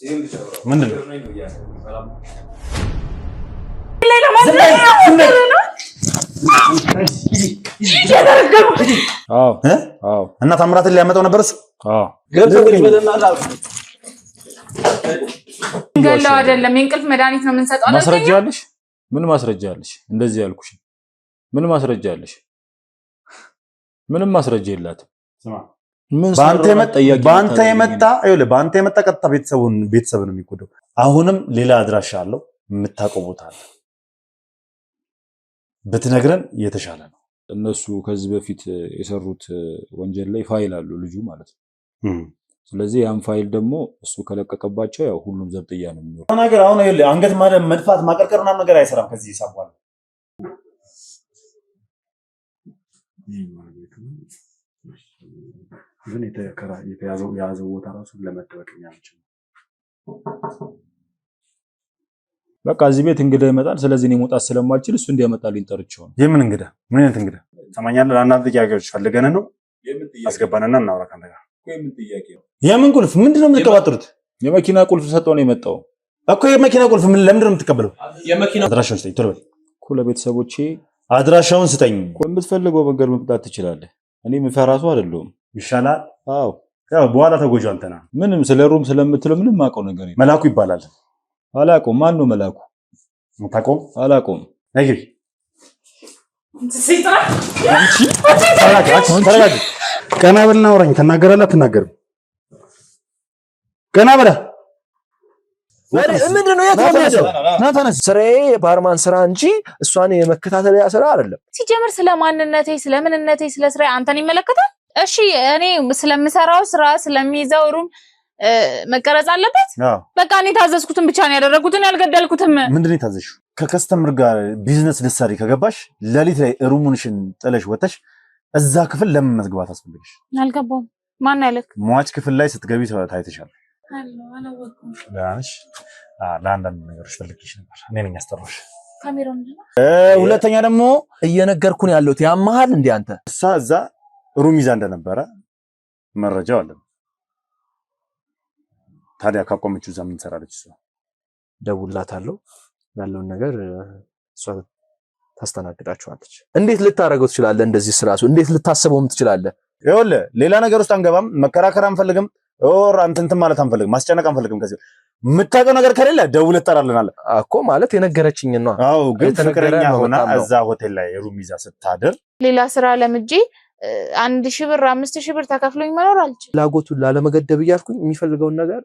ምንድን ነው? እና ታምራትን ሊያመጣው ነበርስ? ገለው አይደለም የእንቅልፍ መድኃኒት ነው የምንሰጠው። ማስረጃ አለሽ? ምን ማስረጃ አለሽ? እንደዚህ ያልኩሽ ምን ማስረጃ አለሽ? ምንም ማስረጃ የላትም። በአንተ የመጣ ቀጥታ ቤተሰብ ነው የሚጎዳው። አሁንም ሌላ አድራሻ አለው የምታውቀው ቦታ አለ ብትነግረን የተሻለ ነው። እነሱ ከዚህ በፊት የሰሩት ወንጀል ላይ ፋይል አሉ ልጁ ማለት ነው። ስለዚህ ያን ፋይል ደግሞ እሱ ከለቀቀባቸው ያው ሁሉም ዘብጥያ ነው የሚኖረው ነገር። አሁን አንገት መድፋት ማቀርቀር ምናምን ነገር አይሰራም ከዚህ ይሳባል። ግን የያዘው ቦታ ራሱ ለመደበቅ የሚያመቸው በቃ እዚህ ቤት እንግዳ ይመጣል። ስለዚህ እኔ መውጣት ስለማልችል እሱ እንዲያመጣልኝ ጠርቼው ነው። የምን እንግዳ? ምን አይነት እንግዳ? ሰማኛለህ። ለአንዳንድ ጥያቄዎች ፈልገን ነው አስገባንና እናውራ ካንተ ጋር። የምን ጥያቄ ነው? የምን ቁልፍ? ምንድነው የምትቀባጥሩት? የመኪና ቁልፍ ሰጠው ነው የመጣው እኮ። የመኪና ቁልፍ ምን? ለምንድን ነው የምትቀበለው? የመኪና አድራሻውን ስጠኝ ቶሎ በል እኮ። ለቤተሰቦቼ አድራሻውን ስጠኝ እኮ። የምትፈልገው መንገድ መምጣት ትችላለህ። እኔ የምፈራሱ አይደለሁም። ይሻላል። አዎ ያው በኋላ ተጎጆ አንተ ነህ። ምንም ስለ ሩም ስለምትለው ምንም ማውቀው ነገር የለም። መላኩ ይባላል። አላውቀውም። ማን ነው መላኩ? ታቆም አላውቀውም። ነግሪ ተረጋጊ። ቀና በልና አውራኝ። ትናገራለህ አትናገርም? ቀና በላ። ምንድነው ያተናደው? ናታነስ ስራዬ ባርማን ስራ እንጂ እሷን የመከታተያ ስራ አይደለም። ሲጀምር ስለማንነቴ ስለምንነቴ ስለ ስራዬ አንተን ይመለከታል? እሺ እኔ ስለምሰራው ስራ ስለሚይዘው ሩም መቀረጽ አለበት? በቃ እኔ ታዘዝኩትን ብቻ ነው ያደረኩትን ያልገደልኩትም። ምንድነው የታዘዝሽው? ከከስተመር ጋር ቢዝነስ ልትሰሪ ከገባሽ ሌሊት ላይ ሩሙንሽን ጥለሽ ወተሽ እዛ ክፍል ለምን መግባት አስፈልግሽ? አልገባም። ማን ያለክ? ሟች ክፍል ላይ ስትገቢ ታይተሻል። አላወኩም። ለአንዳንድ ነገሮች ፈልግሽ ነበር። እኔ ነኝ ያስጠራሽ። ካሜራው ሁለተኛ ደግሞ እየነገርኩን ያለሁት ያማሃል እንዴ አንተ? እዛ ሩም ይዛ እንደነበረ መረጃው አለ። ታዲያ ካቆመችው እዛ ምን ትሰራለች? እሷ ደውላታለሁ። ያለውን ነገር እሷ ታስተናግዳችኋለች። እንዴት ልታረገው ትችላለህ? እንደዚህ ስራሱ እንዴት ልታስበውም ትችላለህ? ይኸውልህ ሌላ ነገር ውስጥ አንገባም። መከራከር አንፈልግም። ኦር አንተንተ ማለት አንፈልግም። ማስጨነቅ አንፈልግም። ከዚህ የምታውቀው ነገር ከሌለ ደውለህ ትጠራለናል እኮ ማለት የነገረችኝ ነው። አዎ ግን ፍቅረኛ ሆና እዛ ሆቴል ላይ ሩም ይዛ ስታድር ሌላ ስራ ለምጄ 1000 ብር 5000 ብር ተከፍሎኝ መኖር አልችልም። ላጎቱን ላለመገደብ እያልኩኝ የሚፈልገውን ነገር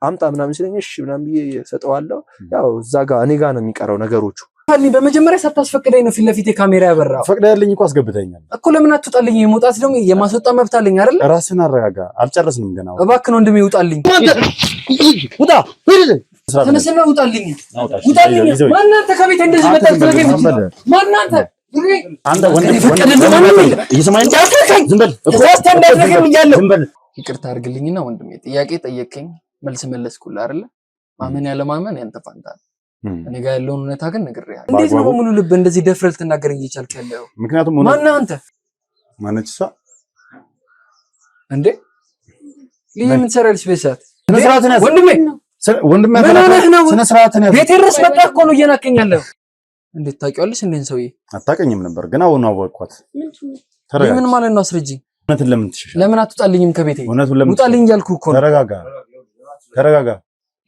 አምጣ ምናምን ሲለኝ እሺ ምናምን ብዬ ሰጠዋለሁ። ያው እዛ ጋር እኔ ጋር ነው የሚቀረው ነገሮቹ። በመጀመሪያ ሳታስፈቅደኝ ነው ፊት ለፊት ካሜራ ያበራው። ፈቅደህልኝ እኮ አስገብተኛል እኮ። ለምን አትወጣልኝ? የመውጣት ደግሞ የማስወጣ መብት አለኝ አይደል? ራስን አረጋጋ። አልጨረስንም ገና። እባክህ ነው እንደም ይውጣልኝ። ውጣ ተነስና ውጣልኝ። ውጣልኝ። ማናንተ ከቤት እንደዚህ መጣች ስለገኝ ማናንተ አንተ ወንድ እየሰማኸኝ? ዝም በል እኮ አስተንዳድረኝ እያለሁ። ይቅርታ አድርግልኝና ወንድሜ ጥያቄ ጠየቀኝ መልስ መለስኩልህ አይደል? ማመን ያለ ማመን ያንተ ፋንታ ነው። እኔ ጋር ያለውን እውነታ ግን ነግሬሃለሁ። እንዴት ነው በሙሉ ልብ እንደዚህ ደፍረህ ልትናገረኝ እየቻልክ ያለው? ምክንያቱም ማነህ አንተ? ማነች እሷ እንዴ? ምን ትሰራለች በሰዓት? ወንድሜ ስነ ስርዓት ነው። ቤቴ ድረስ መጣህ እኮ ነው እየናከኝ ያለው። እንዴት ታውቂዋለሽ? እንደን ሰውዬ አታውቀኝም ነበር ግን አሁን አወቅኳት። ምን ማለት ነው? አስረጂኝ። እውነትን ለምን ትሸሻለህ? ለምን አትወጣልኝም ከቤቴ? ውጣልኝ እያልኩህ እኮ ነው። ተረጋጋ።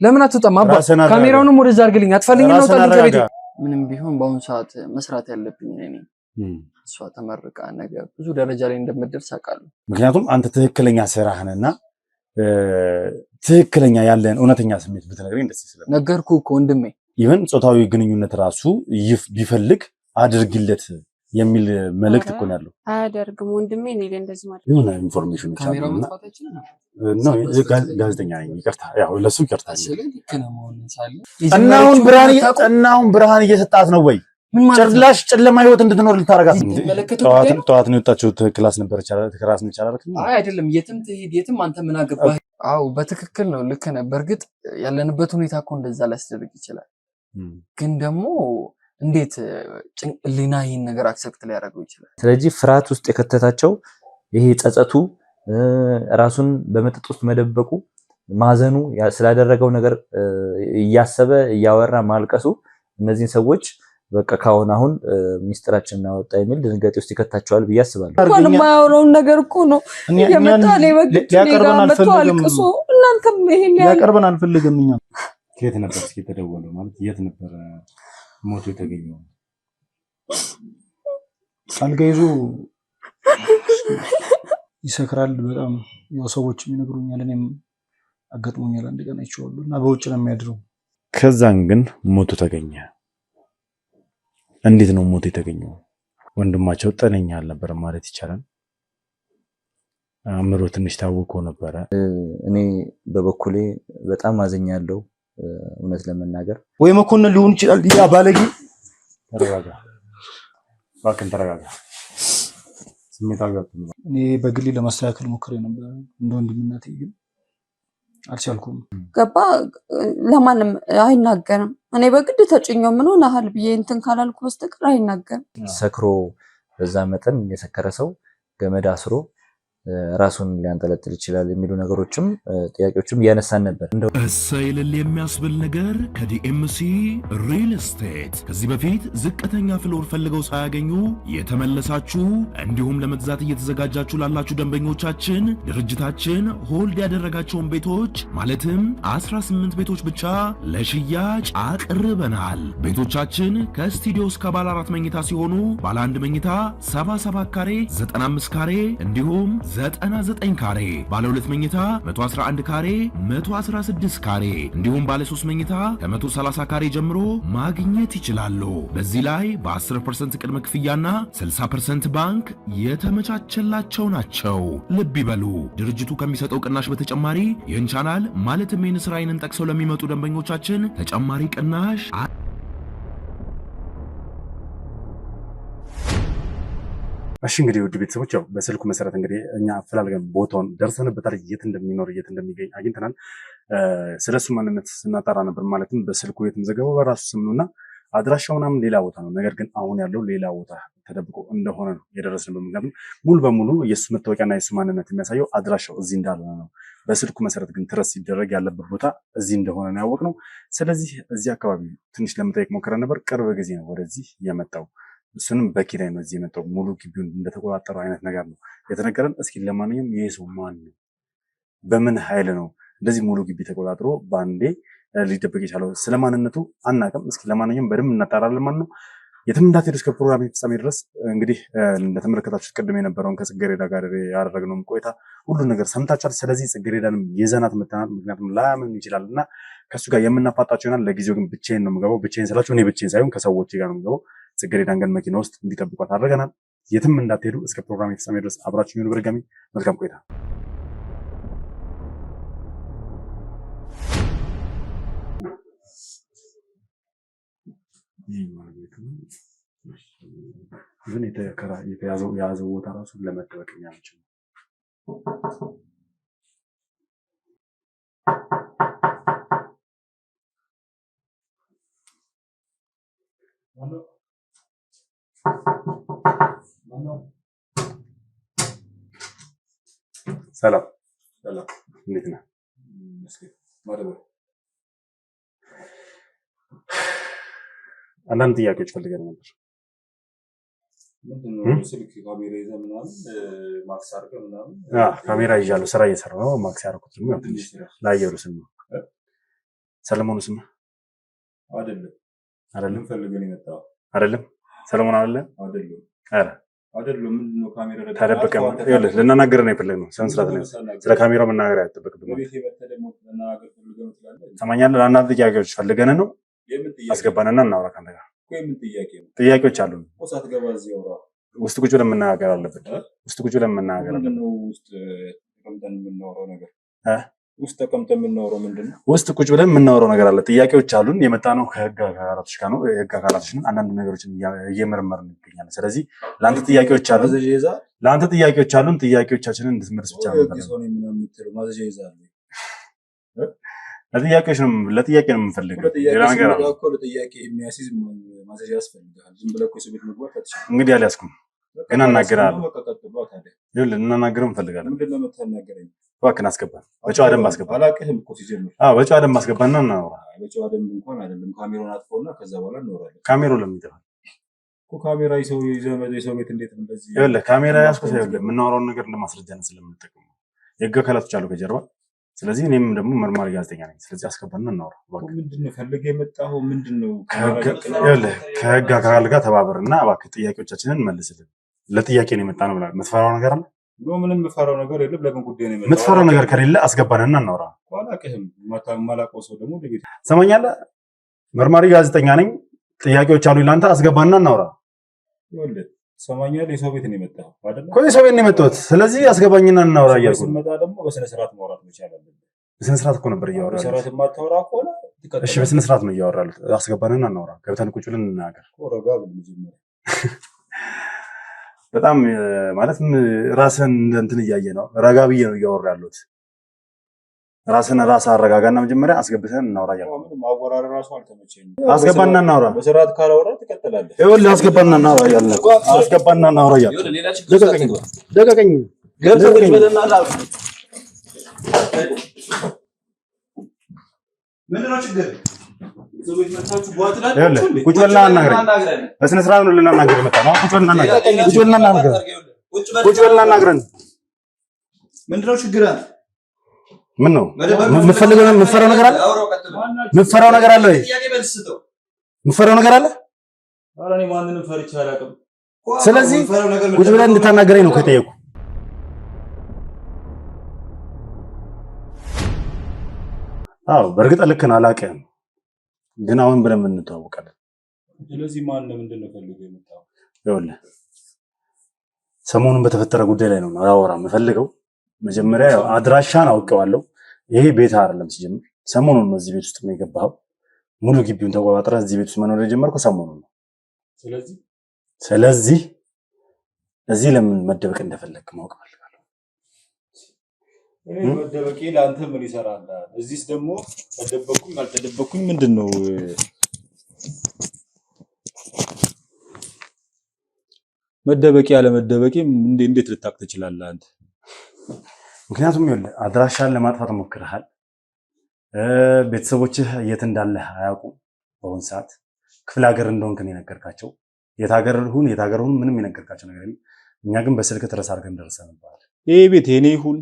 ለምን አትወጣም? አባ ካሜራውንም ወደዛ አድርግልኝ። አትፈልኝ ነው ውጣልኝ ከቤቴ። ምንም ቢሆን በአሁኑ ሰዓት መስራት ያለብኝ እኔ እሷ ተመርቃ ነገ ብዙ ደረጃ ላይ እንደምትደርስ አውቃለሁ። ምክንያቱም አንተ ትክክለኛ ስራህንና ትክክለኛ ያለን እውነተኛ ስሜት ብትነግረኝ ደስ ይላል። ነገርኩህ እኮ ወንድሜ። ኢቨን ጾታዊ ግንኙነት ራሱ ቢፈልግ አድርግለት የሚል መልእክት እኮ ነው ያለው። አያደርግም ወንድሜ። እኔ እንደዚህ ማለት የሆነ ኢንፎርሜሽን ካሜራው መጥፋታችን ነው። ጋዜጠኛ ነኝ። ይቅርታ፣ ያው ለሱ ይቅርታ። እና አሁን ብርሃን እየሰጣት ነው ወይ? ጭራሽ ጨለማ ህይወት እንድትኖር ልታረጋት ነው። ጠዋት ነው የወጣችው። ክላስ ነበረች። ክላስ ነው ይቻላል። አይ አይደለም፣ የትም ትሄድ የትም፣ አንተ ምን አገባህ? አዎ በትክክል ነው፣ ልክ ነህ። በእርግጥ ያለንበት ሁኔታ እኮ እንደዛ ሊያስደርግ ይችላል። ግን ደግሞ እንዴት ሊና ይህን ነገር አክሰፕት ሊያደርገው ይችላል? ስለዚህ ፍርሃት ውስጥ የከተታቸው ይሄ ጸጸቱ፣ ራሱን በመጠጥ ውስጥ መደበቁ ማዘኑ ስላደረገው ነገር እያሰበ እያወራ ማልቀሱ እነዚህን ሰዎች በቃ ካሁን አሁን ሚስጥራችን እናወጣ የሚል ድንጋጤ ውስጥ ይከታቸዋል ብዬ አስባለሁ። እንኳን የማያወራውን ነገር እኮ ነው የመጣው። ሊያቀርበን አልፈልግም። እናንተም ይሄን ሊያቀርበን አልፈልግም። እኛ ከየት ነበር እስኪ የተደወለው? ማለት የት ነበር ሞቶ የተገኘው? አልጋ ይዞ ይሰክራል በጣም ያው ሰዎች ይነግሩኛል። እኔም አጋጥሞኛል አንድ ቀን አይቼዋለሁ እና በውጭ ነው የሚያድረው። ከዛን ግን ሞቶ ተገኘ። እንዴት ነው ሞቶ የተገኘው? ወንድማቸው ጤነኛ አልነበረም ማለት ይቻላል። አእምሮ ትንሽ ታውቆ ነበረ። እኔ በበኩሌ በጣም አዘኛለሁ እውነት ለመናገር። ወይ መኮንን ሊሆን ይችላል ያ ባለጌ። ተረጋጋ እባክህን ተረጋጋ። ስሜታዊ አትሁን። እኔ በግሌ ለማስተካከል ሞክሬ ነበር እንደ ወንድምነቴ ግን አልቻልኩም። ገባ ለማንም አይናገርም። እኔ በግድ ተጭኘው ምን ሆነሃል ብዬ እንትን ካላልኩ በስተቀር አይናገርም። ሰክሮ በዛ መጠን የሰከረ ሰው ገመድ አስሮ ራሱን ሊያንጠለጥል ይችላል የሚሉ ነገሮችም ጥያቄዎችም እያነሳን ነበር። እሰይ እልል የሚያስብል ነገር ከዲኤምሲ ሪል ስቴት ከዚህ በፊት ዝቅተኛ ፍሎር ፈልገው ሳያገኙ የተመለሳችሁ እንዲሁም ለመግዛት እየተዘጋጃችሁ ላላችሁ ደንበኞቻችን ድርጅታችን ሆልድ ያደረጋቸውን ቤቶች ማለትም 18 ቤቶች ብቻ ለሽያጭ አቅርበናል። ቤቶቻችን ከስቱዲዮ እስከ ባለ 4 መኝታ ሲሆኑ ባለ 1 መኝታ 77 ካሬ፣ 95 ካሬ እንዲሁም 99 ካሬ፣ ባለ 2 መኝታ 111 ካሬ፣ 116 ካሬ እንዲሁም ባለ 3 መኝታ ከ130 ካሬ ጀምሮ ማግኘት ይችላሉ። በዚህ ላይ በ10% ቅድመ ክፍያና 60% ባንክ የተመቻቸላቸው ናቸው። ልብ ይበሉ፣ ድርጅቱ ከሚሰጠው ቅናሽ በተጨማሪ ይህን ቻናል ማለትም የንስራይንን ጠቅሰው ለሚመጡ ደንበኞቻችን ተጨማሪ ቅናሽ እሺ እንግዲህ ውድ ቤተሰቦች ያው በስልኩ መሰረት እንግዲህ እኛ አፈላልገን ቦታውን ደርሰንበታል። የት እንደሚኖር የት እንደሚገኝ አግኝተናል። ስለሱ ማንነት ስናጣራ ነበር። ማለትም በስልኩ የተመዘገበው በራሱ ስም ነውና አድራሻው ምናምን ሌላ ቦታ ነው። ነገር ግን አሁን ያለው ሌላ ቦታ ተደብቆ እንደሆነ ነው የደረስንበት። ምክንያቱም ሙሉ በሙሉ የሱ መታወቂያና የሱ ማንነት የሚያሳየው አድራሻው እዚህ እንዳልሆነ ነው። በስልኩ መሰረት ግን ትረስ ሲደረግ ያለበት ቦታ እዚህ እንደሆነ ነው ያወቅነው። ስለዚህ እዚህ አካባቢ ትንሽ ለመጠየቅ ሞክረን ነበር። ቅርብ ጊዜ ነው ወደዚህ የመጣው። እሱንም በኪራይ ነው እዚህ የመጣው። ሙሉ ግቢውን እንደተቆጣጠረው አይነት ነገር ነው የተነገረን። እስኪ ለማንኛውም ይሄ ሰው ማን ነው? በምን ኃይል ነው እንደዚህ ሙሉ ግቢ ተቆጣጥሮ በአንዴ ሊደበቅ የቻለው? ስለማንነቱ አናውቅም። እስኪ ለማንኛውም በደንብ እናጣራለን ማለት ነው። የትም እንዳትሄዱ እስከ ፕሮግራም ፍጻሜ ድረስ። እንግዲህ እንደተመለከታችሁት ቅድም የነበረውን ከጽጌረዳ ጋር ያደረግነውን ቆይታ ሁሉ ነገር ሰምታችኋል። ስለዚህ ጽጌረዳንም ይዘናት መተናል። ምክንያቱም ላያምን ይችላል እና ከእሱ ጋር የምናፋጣቸው ይሆናል። ለጊዜው ግን ብቻዬን ነው የምገባው። ብቻዬን ስላችሁ እኔ ብቻዬን ሳይሆን ከሰዎች ጋር ነው የምገባው። ጽጌረዳን ግን መኪና ውስጥ እንዲጠብቋት አድርገናል። የትም እንዳትሄዱ እስከ ፕሮግራም ፍጻሜ ድረስ አብራችሁ ይሁኑ። በድጋሚ መልካም ቆይታ። ግን የያዘው ቦታ ራሱ ለመደበቅ የሚያመችው ሰላም ሰላም፣ እንዴት ነህ? አንዳንድ ጥያቄዎች ፈልገን ነበር። ካሜራ ይዣለሁ፣ ስራ እየሰራሁ ነው። ማክስ ያደረኩት ደግሞ ትንሽ ለአየሩ ስም ነው። ሰለሞኑ ስም አይደለም? ሰለሞን አይደለም? ኧረ ተደበቀ። ልናናገር ነው የፈለግነው። ስነ ስርዓት ነው። ስለ ካሜራው መናገር አይጠበቅብንም። ሰማኛለህ። ለአንዳንድ ጥያቄዎች ፈልገን ነው አስገባንና እናውራ ከአንተ ጋር። ጥያቄዎች አሉ። ውስጥ ቁጭ ብለን መናገር አለብን። ውስጥ ቁጭ ብለን መናገር አለብን። ውስጥ ተቀምጠን የምናወራው ምንድን ነው? ውስጥ ቁጭ ብለን የምናወራው ነገር አለ። ጥያቄዎች አሉን። የመጣ ነው ከህግ አካላቶች ጋር ነው። የህግ አካላቶችን አንዳንድ ነገሮችን እየመረመርን እንገኛለን። ስለዚህ ለአንተ ጥያቄዎች አሉን። ጥያቄዎቻችንን እንድትመልስ ብቻ ነው። ለጥያቄ ነው የምንፈልገው። ሌላ ነገር አለ። እንግዲህ አልያዝኩም ግን አናግርሃለሁ። እናናግርህ እንፈልጋለን። እባክህን አስገባን። በጨዋ ደንብ አስገባን። አላውቅህም እኮ ሲጀምር። በጨዋ ደንብ አስገባንና እናውራ። በጨዋ ደንብ እንኳን አይደለም። ካሜራውን አጥፎና ከዛ በኋላ እናወራለን። ካሜራው ለምን ይጠፋል እኮ? ካሜራ የሰው ቤት እንዴት እንደዚህ ይኸውልህ፣ ካሜራ ያዝኩት ይኸውልህ፣ የምናወራውን ነገር እንደማስረጃ ነው ስለምንጠቀም የህግ አካላቶች አሉ ከጀርባ። ስለዚህ እኔም ደግሞ መርማሪ ጋዜጠኛ ነኝ። ስለዚህ አስገባንና እናውራ። ምንድነው ፈልገህ የመጣኸው? ምንድነው? ይኸውልህ፣ ከህግ አካል ጋር ተባበርና እባክህ ጥያቄዎቻችንን መልስልን። ለጥያቄ ነው የመጣ ነው ብላ የምትፈራው ነገር አለ? ምንም የምፈራው ነገር የለም። ለምን ጉዳይ ነው የመጣው? የምትፈራው ነገር ከሌለ አስገባንና እናውራ። አላውቅህም። የማላውቀው ሰው ደግሞ ወደ ቤት ሰማኛለህ። መርማሪ ጋዜጠኛ ነኝ። ጥያቄዎች አሉ ለአንተ። አስገባንና እናውራ። ይኸውልህ ሰማኛለህ። የሰው ቤት ነው የመጣው አይደል? እኮ የሰው ቤት ነው የመጣሁት። ስለዚህ አስገባኝና እናውራ እያልኩ ነው። ስንመጣ ደግሞ በስነ ስርዓት ማውራት መቻል አለብን። በስነ ስርዓት እኮ ነበር እያወራሁ። በስነ ስርዓት የማታወራ ከሆነ እሺ፣ በስነ ስርዓት ነው እያወራሁ። አስገባንና እናውራ። ገብተን ቁጭ ብለን እንናገር። ረጋ ብለን መጀመሪያ በጣም ማለት ራስን እንትን እያየ ነው። ረጋ ብዬ ነው እያወራሁ ያለሁት። ራስን አረጋጋና መጀመሪያ አስገብተን እናውራ እያልኩ ነው። ማወራር ራሱ አልተመቸኝም። አስገባንና እናውራ። በስርዓት ካላወራ ትቀጥላለህ። ይኸውልህ አስገባንና እናውራ እያልኩ አስገባንና እናውራ እያልኩ ደቀቀኝ። ምንድነው ችግር? ቁጭ በልና አናግረን። በስነ ስርዓት ነው ልናናግር የመጣነው። ቁጭ በልና አናግረን። ምንድነው ችግር? ምን ነው የምትፈልገው? የምትፈራው ነገር አለ? የምትፈራው ነገር አለ ወይ? የምትፈራው ነገር አለ? ኧረ እኔ ማንንም ፈርቼ አላውቅም። ስለዚህ ቁጭ ብለን እንድታናገረኝ ነው ከጠየቁ። አዎ በእርግጥ ልክ ነህ፣ አላውቅህም ግን አሁን በደንብ እንተዋወቃለን። ስለዚህ ማን ምንድን ነው ፈልገው የመጣው? ይኸውልህ ሰሞኑን በተፈጠረ ጉዳይ ላይ ነው አወራ የምፈልገው። መጀመሪያ አድራሻን አውቀዋለሁ። ይሄ ቤት አይደለም ሲጀምር፣ ሰሞኑን ነው እዚህ ቤት ውስጥ የገባኸው። ሙሉ ግቢውን ተቆጣጥረህ እዚህ ቤት ውስጥ መኖር የጀመርከው ሰሞኑን ነው። ስለዚህ እዚህ ለምን መደበቅ እንደፈለግክ ማወቅ ፈልጋለሁ። እኔ መደበቄ ለአንተ ምን ይሰራል? እዚህስ ደግሞ ተደበቅኩኝ አልተደበቅኩኝ ምንድን ነው? መደበቂ ያለ መደበቂ እንዴት ልታውቅ ትችላለህ አንተ? ምክንያቱም ይኸውልህ አድራሻን ለማጥፋት ሞክረሃል። ቤተሰቦችህ የት እንዳለህ አያውቁም። በአሁን ሰዓት ክፍለ ሀገር እንደሆንክ ነው የነገርካቸው። የት ሀገር ሁን ምንም የነገርካቸው ነገር የለም። እኛ ግን በስልክ ድረስ አድርገን ደርሰንብሃል። ይሄ ቤት የኔ ይሁን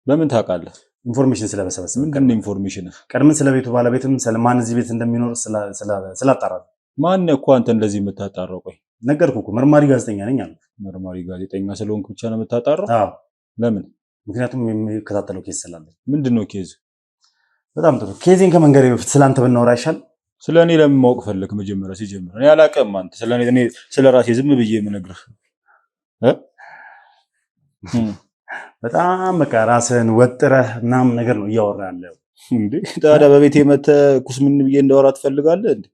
በምን ታውቃለህ? ኢንፎርሜሽን ስለበሰበሰብ። ምንድን ነው ኢንፎርሜሽን? ቀድመን ስለ ቤቱ ባለቤትም ስለማን እዚህ ቤት እንደሚኖር ስላጣራ። ማን እኮ አንተ እንደዚህ የምታጣራው? ቆይ ነገርኩህ እኮ መርማሪ ጋዜጠኛ ነኝ አልኩ። መርማሪ ጋዜጠኛ ስለሆንክ ብቻ ነው የምታጣራው? አዎ። ለምን? ምክንያቱም የሚከታተለው ኬዝ ስላለ። ምንድን ነው ኬዝ? በጣም ጥሩ። ኬዜን ከመንገሬ በፊት ስለአንተ ብናወራ ይሻል። ስለኔ ለምን ማወቅ ፈለክ? መጀመሪያ ሲጀምር እኔ አላውቅም። አንተ ስለኔ እኔ ስለራሴ ዝም ብዬ የምነግርህ በጣም በቃ ራስህን ወጥረህ ምናምን ነገር ነው እያወራ ያለው እንዴ። ታዲያ በቤቴ መተህ ኩስምን ብዬ እንዳወራ ትፈልጋለህ እንዴ?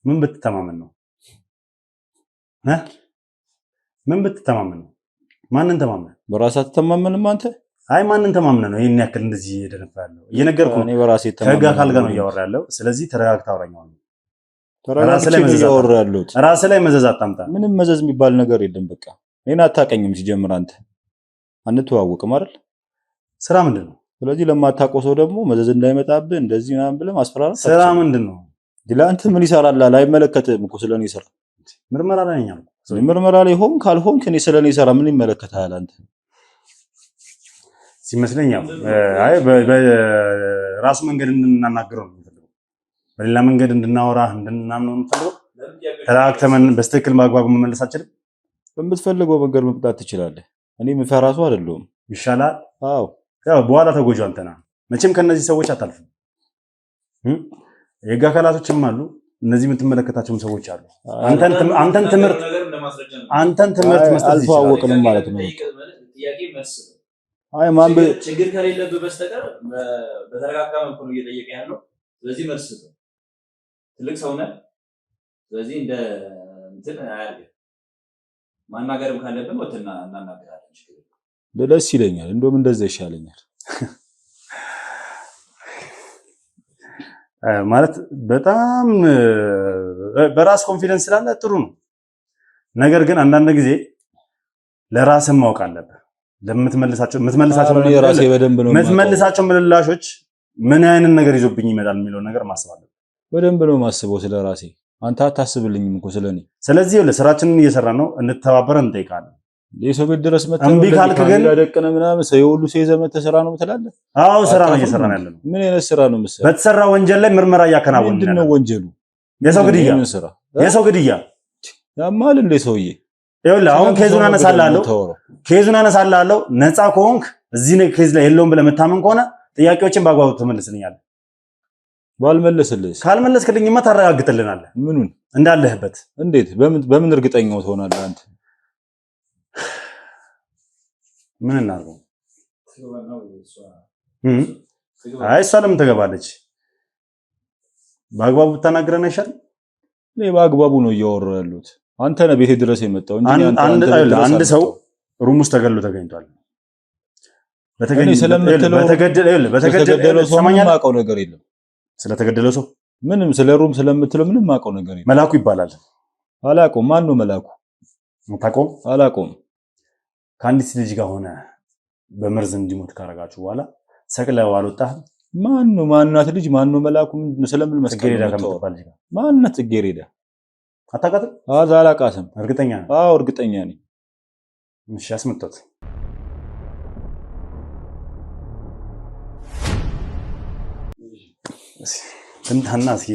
ምን ብትተማመን ነው? ምን ብትተማመን ነው? ማንን ተማመን? በራስህ አትተማመንም አንተ? አይ ማንን ተማምነህ ነው ይሄን ያክል እንደዚህ እየደነፋ ያለው? እየነገርኩህ እኔ በራሴ ተማመን ከህግ አካል ጋር ነው እያወራ ያለው። ስለዚህ ተረጋግተህ አውራኝ። ተረጋግተህ ነው እያወራ ያለሁት። ራስህ ላይ መዘዝ አታምጣ። ምንም መዘዝ የሚባል ነገር የለም። በቃ እኔን አታውቀኝም ሲጀምር። አንተ አንተዋወቅም አይደል? ስራ ምንድን ነው? ስለዚህ ለማታውቀው ሰው ደግሞ መዘዝ እንዳይመጣብህ እንደዚህ ምናምን ብለህ ማስፈራራት። ስራ ምንድን ነው? ለአንተ ምን ይሰራልሃል? አይመለከትህም እኮ ስለኔ ስራ። ምርመራ ላይ ነኝ አልኩ። ምርመራ ላይ ሆን ካልሆንክ እኔ ስለኔ ስራ ምን ይመለከታል አንተ? ሲመስለኝ አይ በራሱ መንገድ እንድናናገረው ነው የምፈልገው። በሌላ መንገድ እንድናወራ እንድናምን ነው የምፈልገው። ተራክተመን በስትክክል ማግባብ መመለስ አችልም። በምትፈልገው መንገድ መምጣት ትችላለህ። እኔ የምፈራ ሰው አይደለሁም። ይሻላል። አዎ ያው በኋላ ተጎጂው አንተ ነህ። መቼም ከነዚህ ሰዎች አታልፍም። የህግ አካላቶችም አሉ፣ እነዚህ የምትመለከታቸውም ሰዎች አሉ። አንተን ትምህርት መስጠት አልተዋወቅንም ማለት ነው። አይ ማን ችግር ከሌለብህ በስተቀር በተረጋጋ መልኩ ነው እየጠየቀ ያለው። ስለዚህ መልስ ነው። ትልቅ ሰው ነህ። ስለዚህ እንደ እንትን አያርግም። ማናገርም ካለብን ወጥና እናናገራለን። ችግር ደስ ይለኛል። እንደውም እንደዛ ይሻለኛል። ማለት በጣም በራስ ኮንፊደንስ ስላለ ጥሩ ነው። ነገር ግን አንዳንድ ጊዜ ለራስህ ማወቅ አለብህ። ለምትመልሳቸው ምላሾች ምን አይነት ነገር ይዞብኝ ይመጣል የሚለው ነገር ማሰብ አለብኝ። በደንብ ነው ማስበው ስለራሴ። አንተ አታስብልኝም እኮ ስለኔ። ስለዚህ ስራችንን እየሰራን ነው፣ እንተባበረን እንጠይቃለን። የሰው ቤት ድረስ መጥተህ እምቢ ካልክ ግን ደቀነ ምናምን ሰው ሁሉ ሲዘመተ ስራ ነው ትላለህ። አዎ ስራ ነው እየሰራን ያለነው። ምን አይነት ስራ ነው የምትሰራው? በተሰራ ወንጀል ላይ ምርመራ እያከናወንን ምንድን ነው ወንጀሉ? የሰው ግድያ ያማል እንደ ሰውዬ። ይኸውልህ አሁን ኬዙን አነሳልሃለሁ። ነፃ ከሆንክ እዚህ ኬዝ ላይ የለውም ብለህ የምታምን ከሆነ ጥያቄዎችን በአግባቡ ትመልስልኛለህ። ካልመለስክልኝማ ታረጋግጥልናለህ ምኑን እንዳለህበት። እንዴት? በምን እርግጠኛው ትሆናለህ አንተ? ምን እናድርገው? አይ እሷ ለምን ትገባለች? በአግባቡ ብታናግረን አይሻልም? እኔ በአግባቡ ነው እያወራሁ ያለሁት። አንተ ነህ ቤቴ ድረስ የመጣው እንጂ አንድ ሰው ሩም ውስጥ ተገኝቷል። በተገደለው ሰው ምንም አውቀው ነገር የለም። ስለተገደለው ሰው ምንም ስለ ሩም ስለምትለው ምንም አውቀው ነገር የለም። መላኩ ይባላል። አላውቀውም። ማን ነው መላኩ? ታውቀውም? አላውቀውም። ከአንዲት ልጅ ጋር ሆነ በመርዝ እንዲሞት ካረጋችሁ በኋላ ሰቅለው አልወጣህም? ማናት ልጅ? ማን ነው መላኩ? ምንድነው? ስለምን መስቀል ነው? ማናት ጽጌረዳ? አታውቃትም? አላውቃትም። እርግጠኛ ነኝ? አዎ እርግጠኛ ነኝ። እሺ አስመጣት። እንታና እስኪ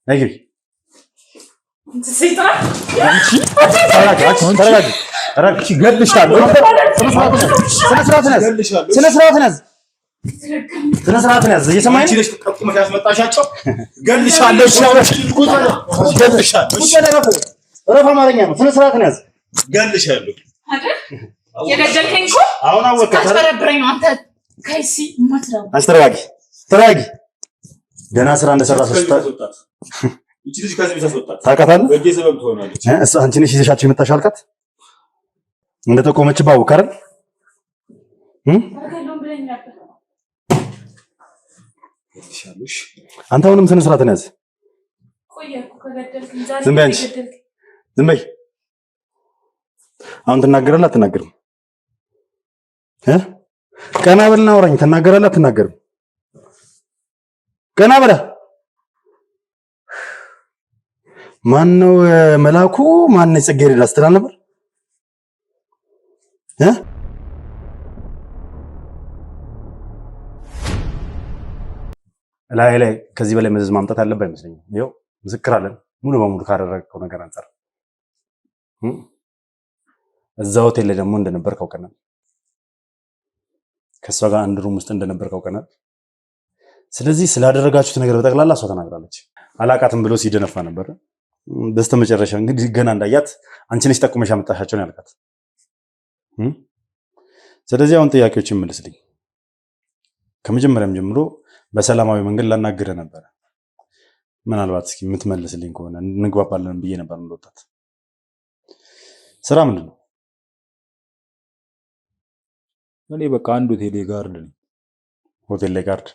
ነግሪ። ተረጋጊ። ገልሻለሁ። ስነ ስርዓት ያዝ። እየሰማኸኝ ነው? ተጠቁመሽ ያስመጣሻቸው ገልሻለሁ። እረፍ። አማርኛ ነው። ስነ ስርዓት ያዝ። ገልሻለሁ። የገደልከኝ እኮ አሁን አወቀ። ታስበረብረኝ ነው አንተ ከይሲ ማትረው። ተረጋጊ። ገና ስራ እንደሰራ ሰስታት እቺ ልጅ ከዚህ ተሰጣጣ ታውቃታለህ? በእጄ ሰበብ ትሆናለች። እሱ አንቺ ነሽ ይዘሻቸው የመጣሽው አልካት እንደተቆመች ባውቅ አይደል? አንተ አሁንም ስነ ስርዓትን ያዝ። ዝም በይ አንቺ፣ ዝም በይ። አሁን ትናገራለህ አትናገርም? ቀና በልና አውራኝ። ትናገራለህ አትናገርም? ቀና በላ። ማነው መላኩ? ማነው ጽጌረዳ ስትል ነበር? ላይ ከዚህ በላይ መዘዝ ማምጣት አለበት አይመስለኝም። ይኸው ምስክር አለን ሙሉ በሙሉ ካደረገው ነገር አንፃር። እዛ ሆቴል ላይ ደግሞ እንደነበር ካውቀናል። ከሷ ጋር አንድ ሩም ውስጥ እንደነበር ካውቀናል። ስለዚህ ስላደረጋችሁት ነገር በጠቅላላ እሷ ተናግራለች። አላቃትም ብሎ ሲደነፋ ነበር። በስተመጨረሻ እንግዲህ ገና እንዳያት አንቺ ነሽ ጠቁመሽ አመጣሻቸው ነው ያልካት። ስለዚህ አሁን ጥያቄዎችን መልስልኝ። ከመጀመሪያም ጀምሮ በሰላማዊ መንገድ ላናግርህ ነበር። ምናልባት እስኪ የምትመልስልኝ ከሆነ እንግባባለን ብዬ ነበር። እንደወጣት ስራ ምንድን ነው? እኔ በቃ አንድ ሆቴል ጋርድ ነኝ። ሆቴል ላይ ጋርድ?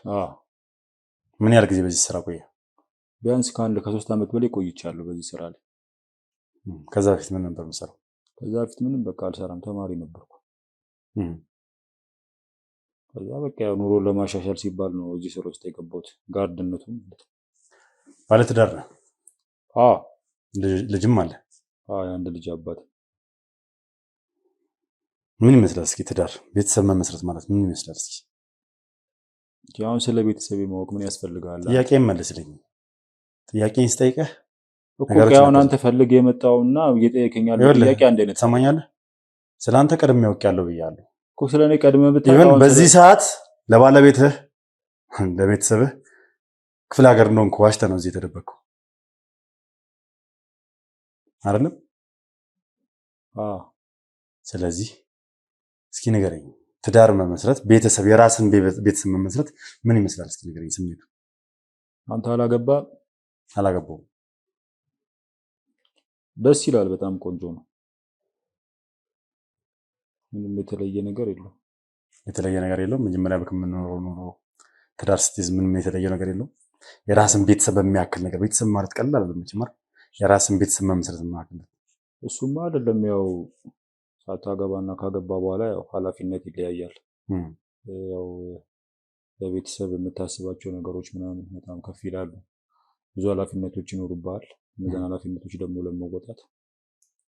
ምን ያህል ጊዜ በዚህ ስራ ቆየ? ቢያንስ ከ3 ዓመት በላይ ቆይቻለሁ በዚህ ስራ ላይ። ከዛ በፊት ምን ነበር የምትሰራው? ከዛ በፊት ምንም በቃ አልሰራም፣ ተማሪ ነበርኩ። ከዛ በቃ ኑሮ ለማሻሻል ሲባል ነው እዚህ ስራ ውስጥ የገባሁት፣ ጋርድነቱ ማለት ነው። ባለ ትዳር ነህ? አዎ። ልጅም አለ? አዎ፣ የአንድ ልጅ አባት። ምን ይመስላል እስኪ ትዳር፣ ቤተሰብ መመስረት ማለት ምን ይመስላል እስኪ? አሁን ስለ ቤተሰብ ማወቅ ምን ያስፈልጋል? ጥያቄን መልስልኝ። ጥያቄን ስጠይቅህ እኮ አሁን አንተ ፈልግ የመጣውና እየጠየቀኝ ያለው ጥያቄ አንድ አይነት ሰማኛለህ። ስላንተ ቀድሜ አውቄያለሁ ብያለሁ እኮ። ስለኔ ቀድሜ ብታውቅ በዚህ ሰዓት ለባለቤትህ ለቤተሰብህ ክፍለ ሀገር እንደሆንኩ ዋሽተህ ነው እዚህ የተደበቅከው አይደለም? አዎ። ስለዚህ እስኪ ንገረኝ፣ ትዳር መመስረት፣ ቤተሰብ፣ የራስን ቤተሰብ መመስረት ምን ይመስላል እስኪ ንገረኝ ስሜቱ። አንተ አላገባም? አላገባውም። ደስ ይላል፣ በጣም ቆንጆ ነው። ምንም የተለየ ነገር የለውም። የተለየ ነገር የለውም። መጀመሪያ ከምንኖረው ኑሮ ትዳር ስትይዝ ምንም የተለየ ነገር የለውም። የራስን ቤተሰብ በሚያክል ነገር፣ ቤተሰብ ማለት ቀላል አይደለም። የራስን ቤተሰብ መመስረት ማለት እሱማ አይደለም። ያው ሳታገባና ካገባ በኋላ ያው ኃላፊነት ይለያያል። ያው ለቤተሰብ የምታስባቸው ነገሮች ምናምን በጣም ከፍ ይላሉ። ብዙ ኃላፊነቶች ይኖሩብሃል። እነዛን ኃላፊነቶች ደግሞ ለመወጣት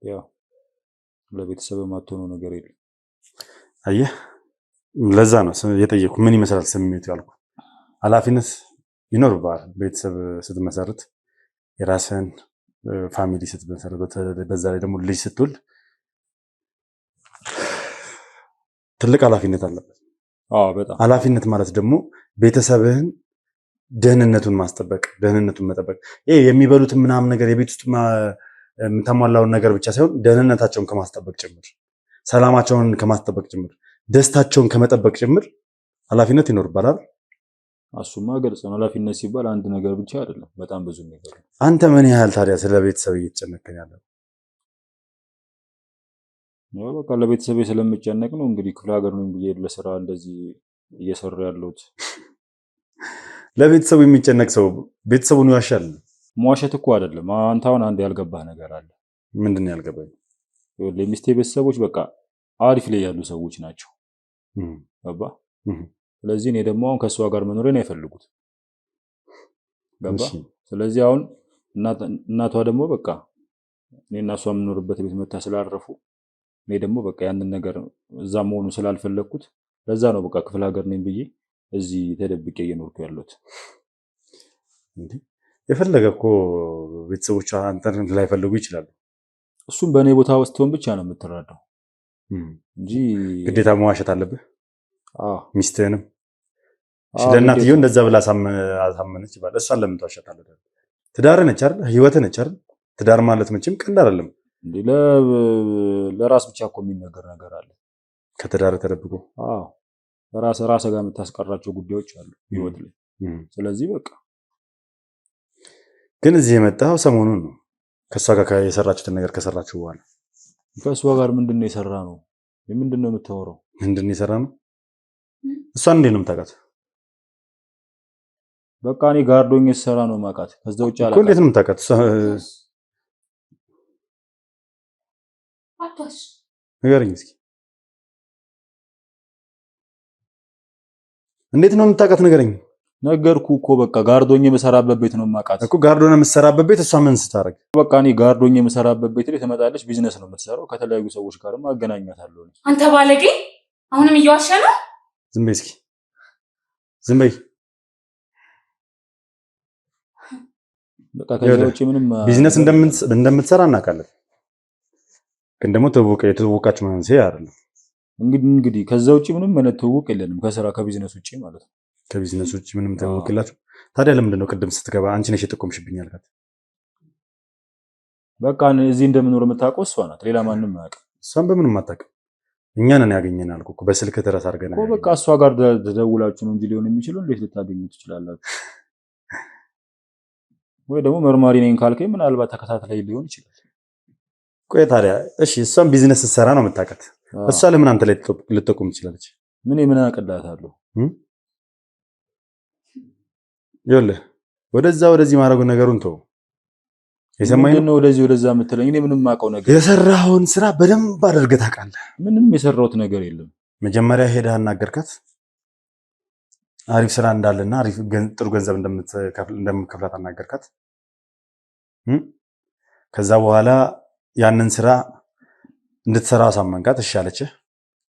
ያው ለቤተሰብ የማትሆነው ነገር የለም። አየህ፣ ለዛ ነው የጠየኩ ምን ይመስላል ስሜቱ ያልኩ። ኃላፊነት ይኖርብሃል። ቤተሰብ ስትመሰርት የራስህን ፋሚሊ ስትመሰርት፣ በዛ ላይ ደግሞ ልጅ ስትወልድ ትልቅ ኃላፊነት አለበት። በጣም ኃላፊነት ማለት ደግሞ ቤተሰብህን ደህንነቱን ማስጠበቅ፣ ደህንነቱን መጠበቅ፣ ይሄ የሚበሉትን ምናምን ነገር የቤት ውስጥ የምታሟላውን ነገር ብቻ ሳይሆን ደህንነታቸውን ከማስጠበቅ ጭምር፣ ሰላማቸውን ከማስጠበቅ ጭምር፣ ደስታቸውን ከመጠበቅ ጭምር ኃላፊነት ይኖርባል። እሱማ ግልጽ ነው። ኃላፊነት ሲባል አንድ ነገር ብቻ አይደለም፣ በጣም ብዙ ነገር ነው። አንተ ምን ያህል ታዲያ ስለ ቤተሰብ እየተጨነቅን ያለው? ያው በቃ ለቤተሰቤ ስለምጨነቅ ነው። እንግዲህ ክፍለ ሀገር ነው ብዬ ለስራ እንደዚህ እየሰራ ያለሁት። ለቤተሰቡ የሚጨነቅ ሰው ቤተሰቡን ይዋሻል? መዋሸት እኮ አይደለም። አንተ አሁን አንድ ያልገባህ ነገር አለ። ምንድን ነው ያልገባኝ? የሚስቴ ቤተሰቦች በቃ አሪፍ ላይ ያሉ ሰዎች ናቸው። ገባ? ስለዚህ እኔ ደግሞ አሁን ከእሷ ጋር መኖሬን አይፈልጉት። ገባ? ስለዚህ አሁን እናቷ ደግሞ በቃ እኔ እና እሷ የምኖርበት ቤት መታ ስላረፉ እኔ ደግሞ በቃ ያንን ነገር እዛ መሆኑ ስላልፈለግኩት ለዛ ነው በቃ ክፍለ ሀገር ነኝ ብዬ እዚህ ተደብቄ እየኖርኩ ያለሁት። የፈለገ እኮ ቤተሰቦቿ አንተን ላይፈልጉ ይችላሉ። እሱም በእኔ ቦታ ስትሆን ብቻ ነው የምትረዳው እንጂ ግዴታ መዋሸት አለብህ ሚስትህንም። ለእናትየው እንደዛ ብላ አሳመነች ይባል። እሷን ለምን ትዋሻታለህ? ትዳር ነች አይደል? ህይወት ነች አይደል? ትዳር ማለት መቼም ቀልድ አይደለም። ለራስ ብቻ እኮ የሚነገር ነገር አለ ከትዳር ተደብቆ። ራስ ጋር የምታስቀራቸው ጉዳዮች አሉ ህይወት ላይ። ስለዚህ በቃ ግን እዚህ የመጣው ሰሞኑን ነው። ከእሷ ጋር የሰራችሁትን ነገር ከሰራችሁ በኋላ ከእሷ ጋር ምንድን ነው የሰራ ነው? ምንድን ነው የምታወራው? ምንድን ነው የሰራ ነው? እሷን እንዴት ነው የምታውቃት? በቃ እኔ ጋርዶኝ የሰራ ነው የማውቃት። ከዛ ውጭ አላውቃትም። እንዴት ነው የምታውቃት? ንገረኝ እስኪ። እንዴት ነው የምታውቃት? ንገረኝ። ነገርኩ እኮ በቃ ጋርዶኝ የምሰራበት ቤት ነው የማውቃት እኮ። ጋርዶኝ የምሰራበት ቤት እሷ ምን ስታደርግ? በቃ እኔ ጋርዶኝ የምሰራበት ቤት ላይ ትመጣለች። ቢዝነስ ነው የምትሰራው። ከተለያዩ ሰዎች ጋርም አገናኛታለሁ። አንተ ባለጌ፣ አሁንም እየዋሸ ነው። ዝም በይ እስኪ፣ ዝም በይ። በቃ ከዛ ውጪ ምንም ቢዝነስ እንደምትሰራ እናውቃለን። ግን ደግሞ የተዋወቃችሁ መንስኤ አይደለም። እንግዲህ ከዛ ውጪ ምንም አይነት ትውውቅ የለንም፣ ከስራ ከቢዝነስ ውጪ ማለት ነው። ከቢዝነስ ውጪ ምንም ትውውቅ የላችሁ። ታዲያ ለምንድን ነው ቅድም ስትገባ አንቺ ነሽ የጠቆምሽብኝ ያልካት? በቃ እዚህ እንደምኖር የምታውቀው እሷ ናት፣ ሌላ ማንም አያውቅም። እሷን በምንም አታውቅም። እኛ ነን ያገኘን አልኩህ እኮ በስልክ ድረስ አድርገን እኮ። በቃ እሷ ጋር ተደውላችሁ ነው እንጂ ሊሆን የሚችለው እንዴት ልታገኙ ትችላላችሁ? ወይ ደግሞ መርማሪ ነኝ ካልከኝ ምናልባት ተከታታይ ሊሆን ይችላል። ቆይ ታዲያ እሺ፣ እሷን ቢዝነስ ስትሰራ ነው የምታውቃት። እሷ ለምን አንተ ላይ ልትጠቁም ትችላለች? ምን አቅላታለሁ? ይኸውልህ ወደዛ ወደዚህ ማድረጉ ነገሩን ተው። የሰማኝ ነው ወደዚህ ወደዛ የምትለኝ። እኔ ምንም የማውቀው ነገር የሰራኸውን ስራ በደንብ አድርገህ ታውቃለህ። ምንም የሰራሁት ነገር የለም። መጀመሪያ ሄደህ አናገርካት፣ አሪፍ ስራ እንዳለና አሪፍ ጥሩ ገንዘብ እንደምትከፍላት አናገርካት። ከዛ በኋላ ያንን ስራ እንድትሰራ አሳመንካት። እሺ አለችህ።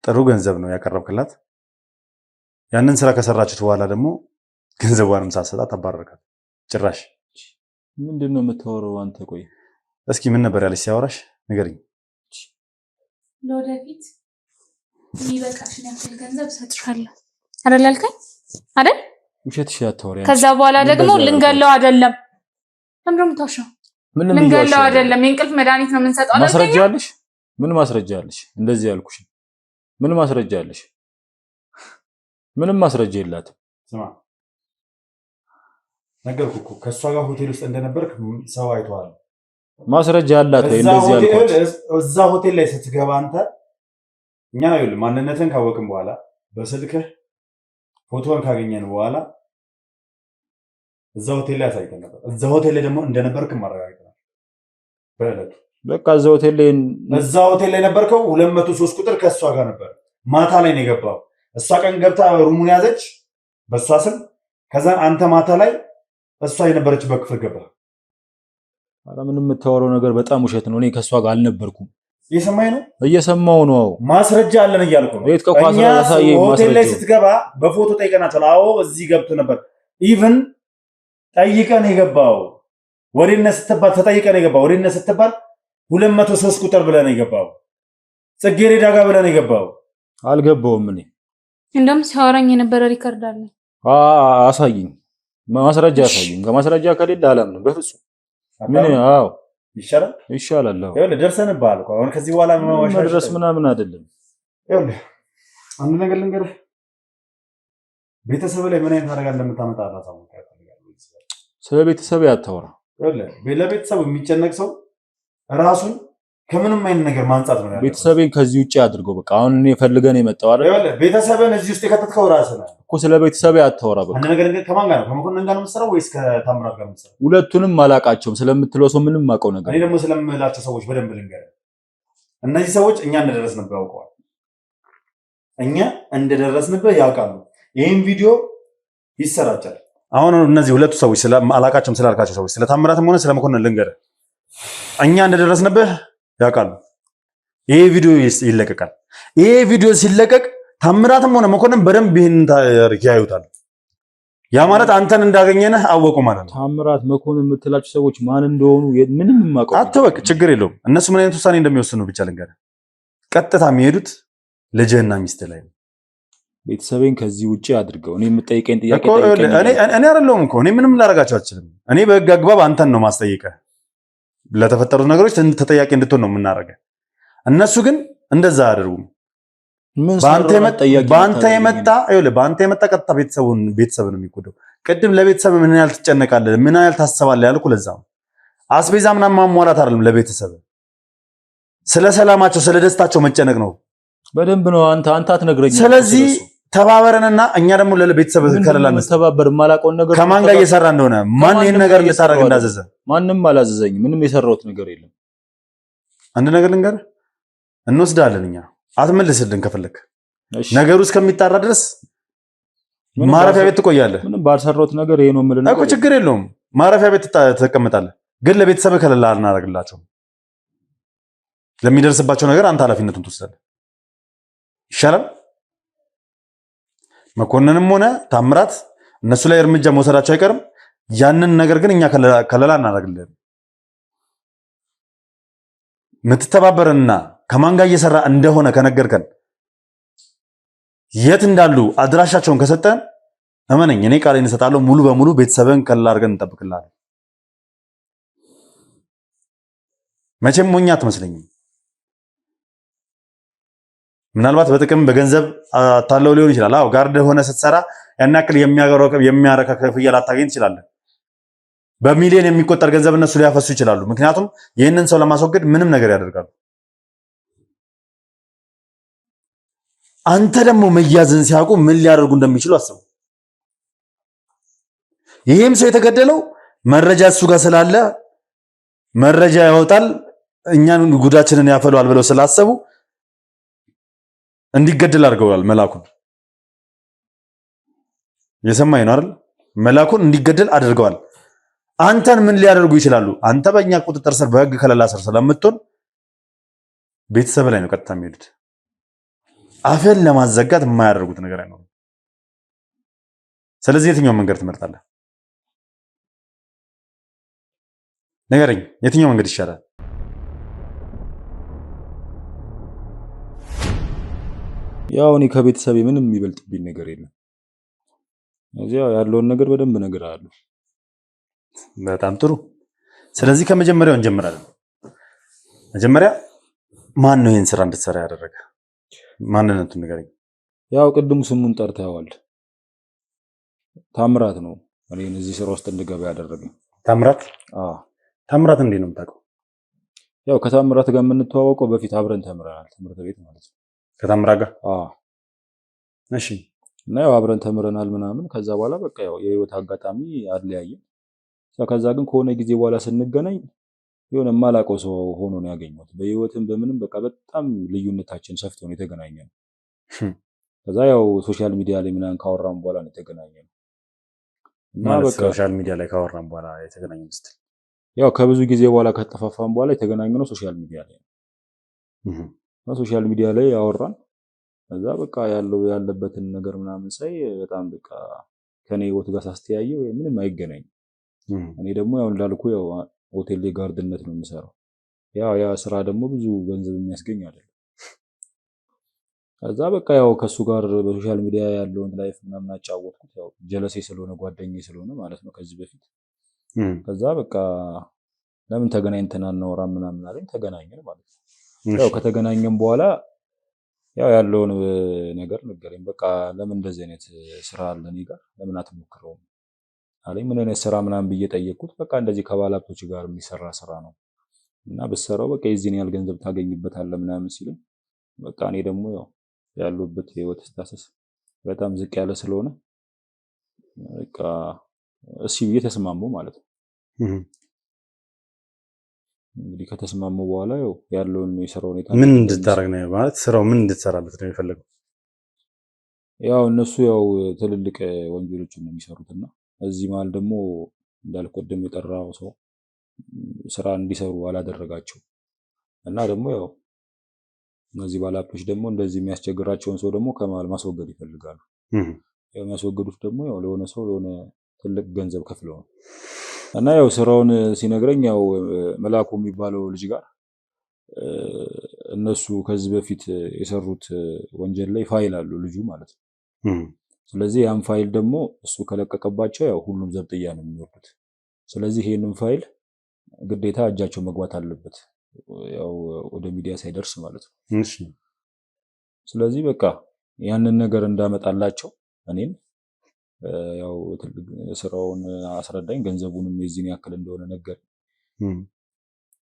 ጥሩ ገንዘብ ነው ያቀረብክላት። ያንን ስራ ከሰራችሁት በኋላ ደግሞ ገንዘቧንም ሳትሰጣት አባረርካት። ጭራሽ ምንድን ነው የምታወራው አንተ? ቆይ እስኪ ምን ነበር ያለች ሲያወራሽ? ንገሪኝ። ለወደፊት የሚበቃሽን ያክል ገንዘብ እሰጥሻለሁ አይደል ያልከኝ አይደል? ውሸትሽ አታወሪ። ከዛ በኋላ ደግሞ ልንገለው አይደለም። ለምን ነው የምታወራው? ልንገለው አይደለም፣ የእንቅልፍ መድኃኒት ነው የምንሰጠው። ማስረጃ አለሽ? ምን ማስረጃ አለሽ? እንደዚህ ያልኩሽ ምን ማስረጃ አለሽ? ምንም ማስረጃ የላትም። ስማ ነገርኩህ እኮ ከእሷ ጋር ሆቴል ውስጥ እንደነበርክ ሰው አይተዋል። ማስረጃ አላት ወይ? እንደዚህ ያልኩት እዛ ሆቴል ላይ ስትገባ አንተ እኛ ይኸውልህ ማንነትን ካወቅን በኋላ በስልክህ ፎቶን ካገኘን በኋላ እዛ ሆቴል ላይ አሳይተን ነበር። እዛ ሆቴል ላይ ደግሞ እንደነበርክ ማረጋገጥ በእለቱ በቃ እዛ ሆቴል ላይ ነበርከው 203 ቁጥር ከሷ ጋር ነበር ማታ ላይ ነው የገባው እሷ ቀን ገብታ ሩሙን ያዘች በሷ ስም ከዛ አንተ ማታ ላይ እሷ የነበረችበት ክፍል ገባ አረ ምንም የምታወራው ነገር በጣም ውሸት ነው እኔ ከሷ ጋር አልነበርኩም እየሰማው ነው ማስረጃ አለን እያልኩ ነው እኛ ሆቴል ላይ ስትገባ በፎቶ ጠይቀናቸው አዎ እዚህ ገብቶ ነበር ኢቭን ጠይቀን የገባው ወሬነ ስትባል ተጠይቀን የገባው ወሬነ ስትባል 203 ቁጥር ብለን የገባው ጽጌረዳ ጋር ብለን የገባው አልገባውም እኔ እንደም ሲያወራኝ የነበረ ሪከርድ አለ አሳይኝ ማስረጃ አሳይኝ ከማስረጃ ከሌለ አላምንም በፍጹም ምን አዎ ይሻላል አዎ ይኸውልህ ደርሰንብሃል እኮ አሁን ከዚህ በኋላ መድረስ ምናምን አይደለም ይኸውልህ አንድ ነገር ልንገርህ ቤተሰብ ላይ ምን አይነት አደጋ እንደምታመጣ አላሳውቅ ስለ ቤተሰብ ያታወራ ይኸውልህ ለቤተሰብ የሚጨነቅ ሰው ራሱን ከምንም አይነት ነገር ማንጻት ነው ያለው ቤተሰቤን ከዚህ ውጪ አድርገው በቃ አሁን እኔ ፈልገን የመጣው አይደል ይኸውልህ ቤተሰብን እዚህ ውስጥ የከተትከው ራስህ ነህ እኮ ስለ ቤተሰብ ያታወራ በቃ አንድ ነገር ከማን ጋር ነው ከመኮንን ጋር ነው የምትሰራው ወይስ ከታምራት ጋር ነው የምትሰራው ሁለቱንም አላቃቸውም ስለምትለው ሰው ምንም ማቀው ነገር እኔ ደግሞ ስለምላቸው ሰዎች በደንብ ልንገርህ እነዚህ ሰዎች እኛ እንደደረስንበት ያውቀዋል እኛ እንደደረስንበት ያውቃሉ ይሄን ቪዲዮ ይሰራጫል አሁን እነዚህ ሁለቱ ሰዎች አላቃቸውም ስላልካቸው ሰዎች ስለታምራትም ሆነ ስለመኮንን ልንገርህ እኛ እንደደረስንበት ያውቃሉ ይሄ ቪዲዮ ይለቀቃል ይሄ ቪዲዮ ሲለቀቅ ታምራትም ሆነ መኮንን በደንብ ይሄን ያዩታል ያ ማለት አንተን እንዳገኘነህ አወቁ ማለት ነው ታምራት መኮንን የምትላቸው ሰዎች ማን እንደሆኑ ምንም ማቀው አትወቅ ችግር የለውም እነሱ ምን አይነት ውሳኔ እንደሚወስኑ ብቻ ልንገርህ ቀጥታ የሚሄዱት ልጅህና ሚስት ላይ ነው ቤተሰቤን ከዚህ ውጪ አድርገው እኔ የምጠይቀኝ ጥያቄ እኔ አይደለሁም እኮ እኔ ምንም ላደርጋቸው አልችልም እኔ በህግ አግባብ አንተን ነው ማስጠይቀህ ለተፈጠሩት ነገሮች ተጠያቂ እንድትሆን ነው የምናደርገው እነሱ ግን እንደዛ አያደርጉም በአንተ የመጣ ቀጥታ ቤተሰብ ነው የሚጎዳው ቅድም ለቤተሰብ ምን ያህል ትጨነቃለህ ምን ያህል ታስባለህ ያልኩህ ለዛ ነው አስቤዛ ምናምን ማሟላት አይደለም ለቤተሰብ ስለ ሰላማቸው ስለ ደስታቸው መጨነቅ ነው በደንብ ነው አንተ አትነግረኝም ስለዚህ ተባበረንና እኛ ደግሞ ለቤተሰብ ከለላን ተባበር ማላቆን ነገር ከማን ጋር እየሰራ እንደሆነ ማን ይሄን ነገር ልታረግ እንዳዘዘ ማንንም አላዘዘኝ ምንም የሰራሁት ነገር የለም አንድ ነገር ልንገር እንወስዳለን እኛ አትመልስልን ከፈለክ ነገሩ እስከሚጣራ ድረስ ማረፊያ ቤት ትቆያለህ ምንም ባልሰራሁት ነገር ይሄ ነው ማለት እኮ ችግር የለውም ማረፊያ ቤት ተቀመጣለህ ግን ለቤተሰብ ከለላ እናደርግላቸው ለሚደርስባቸው ነገር አንተ ኃላፊነቱን ትወስዳለህ ይሻላል መኮንንም ሆነ ታምራት እነሱ ላይ እርምጃ መውሰዳቸው አይቀርም ያንን ነገር ግን እኛ ከለላ እናደርግልን ምትተባበረና ከማን ጋር እየሰራ እንደሆነ ከነገርከን የት እንዳሉ አድራሻቸውን ከሰጠን እመነኝ እኔ ቃሌን እሰጣለሁ ሙሉ በሙሉ ቤተሰብን ከለላ አድርገን እንጠብቅልሃለን መቼም ሞኛ አትመስለኝም ምናልባት በጥቅም በገንዘብ አታለው ሊሆን ይችላል አዎ ጋርድ ሆነ ስትሰራ ያን ያክል የሚያረካ ክፍያ ላታገኝ ትችላለህ በሚሊዮን የሚቆጠር ገንዘብ እነሱ ሊያፈሱ ይችላሉ ምክንያቱም ይህንን ሰው ለማስወገድ ምንም ነገር ያደርጋሉ አንተ ደግሞ መያዝን ሲያውቁ ምን ሊያደርጉ እንደሚችሉ አስቡ ይሄም ሰው የተገደለው መረጃ እሱ ጋር ስላለ መረጃ ያወጣል እኛን ጉዳችንን ያፈሏል ብለው ስላሰቡ እንዲገደል አድርገዋል መላኩን የሰማኝ ነው አይደል መላኩን እንዲገደል አድርገዋል አንተን ምን ሊያደርጉ ይችላሉ አንተ በእኛ ቁጥጥር ስር በህግ ከለላ ስር ስለምትሆን ቤተሰብ ላይ ነው ቀጥታ የሚሄዱት አፈን ለማዘጋት የማያደርጉት ነገር አይኖርም ስለዚህ የትኛው መንገድ ትመርጣለህ ንገረኝ የትኛው መንገድ ይሻላል ያው እኔ ከቤተሰቤ ምንም የሚበልጥብኝ ነገር የለም እዚያው ያለውን ነገር በደንብ ነገር አለ በጣም ጥሩ ስለዚህ ከመጀመሪያው እንጀምራለን መጀመሪያ ማን ነው ይሄን ስራ እንድትሰራ ያደረገ ማንነቱን ንገረኝ ያው ቅድም ስሙን ጠርተዋል ታምራት ነው እኔን እዚህ ስራ ውስጥ እንድገባ ያደረገኝ ታምራት ታምራት እንዴት ነው የምታውቀው ያው ከታምራት ጋር የምንተዋወቀው በፊት አብረን ተምረናል ትምህርት ቤት ማለት ነው ከታምራት ጋር እሺ እና ያው አብረን ተምረናል ምናምን ከዛ በኋላ በቃ ያው የህይወት አጋጣሚ አለያየን ከዛ ግን ከሆነ ጊዜ በኋላ ስንገናኝ የሆነ የማላውቀው ሰው ሆኖ ነው ያገኘሁት። በህይወትም በምንም በቃ በጣም ልዩነታችን ሰፍቶ ነው የተገናኘነው። ከዛ ያው ሶሻል ሚዲያ ላይ ምናምን ካወራን በኋላ ነው የተገናኘነው። እና በቃ ሶሻል ሚዲያ ላይ ካወራን በኋላ የተገናኘን ስትል ያው ከብዙ ጊዜ በኋላ ከተፋፋን በኋላ የተገናኘነው ሶሻል ሚዲያ ላይ ነው። ሶሻል ሚዲያ ላይ አወራን። ከዛ በቃ ያለበትን ነገር ምናምን ሳይ በጣም በቃ ከኔ ህይወት ጋር ሳስተያየው ምንም አይገናኝም። እኔ ደግሞ ያው እንዳልኩ ያው ሆቴል ላይ ጋርድነት ነው የምሰራው። ያ ስራ ደግሞ ብዙ ገንዘብ የሚያስገኝ አይደለም። ከዛ በቃ ያው ከሱ ጋር በሶሻል ሚዲያ ያለውን ላይፍ ምናምን አጫወትኩት። ያው ጀለሴ ስለሆነ ጓደኛዬ ስለሆነ ማለት ነው ከዚህ በፊት። ከዛ በቃ ለምን ተገናኝተን አናወራም ምናምን አለኝ። ተገናኘን ማለት ነው። ያው ከተገናኘን በኋላ ያው ያለውን ነገር ነገረኝ። በቃ ለምን እንደዚህ አይነት ስራ አለ እኔ ጋር ለምን አትሞክረውም አለኝ። ምን አይነት ስራ ምናምን ብዬ ጠየቅኩት። በቃ እንደዚህ ከባለሀብቶች ጋር የሚሰራ ስራ ነው እና ብትሰራው በቃ የዚህን ያህል ገንዘብ ታገኝበታለህ ምናምን ሲለኝ በቃ እኔ ደግሞ ያው ያለሁበት የህይወት ስታሰስ በጣም ዝቅ ያለ ስለሆነ በቃ እሺ ብዬ ተስማማሁ ማለት ነው። እንግዲህ ከተስማሙ በኋላ ያው ያለውን የስራው ሁኔታ ምን እንድታረግ ነው ማለት ስራው ምን እንድትሰራበት ነው የፈለገው? ያው እነሱ ያው ትልልቅ ወንጀሎችን ነው የሚሰሩትና እዚህ መሀል ደግሞ እንዳልቆደም የጠራው ሰው ስራ እንዲሰሩ አላደረጋቸው እና ደግሞ ያው እነዚህ ባለሀብቶች ደግሞ እንደዚህ የሚያስቸግራቸውን ሰው ደግሞ ከመሀል ማስወገድ ይፈልጋሉ። ያው የሚያስወገዱት ደግሞ ያው ለሆነ ሰው የሆነ ትልቅ ገንዘብ ከፍለው ነው እና ያው ስራውን ሲነግረኝ ያው መላኩ የሚባለው ልጅ ጋር እነሱ ከዚህ በፊት የሰሩት ወንጀል ላይ ፋይል አሉ ልጁ ማለት ነው። ስለዚህ ያን ፋይል ደግሞ እሱ ከለቀቀባቸው ያው ሁሉም ዘብጥያ ነው የሚወርዱት። ስለዚህ ይሄንን ፋይል ግዴታ እጃቸው መግባት አለበት ያው ወደ ሚዲያ ሳይደርስ ማለት ነው። እሺ ስለዚህ በቃ ያንን ነገር እንዳመጣላቸው እኔን ያው ስራውን አስረዳኝ። ገንዘቡንም የዚህን ያክል እንደሆነ ነገር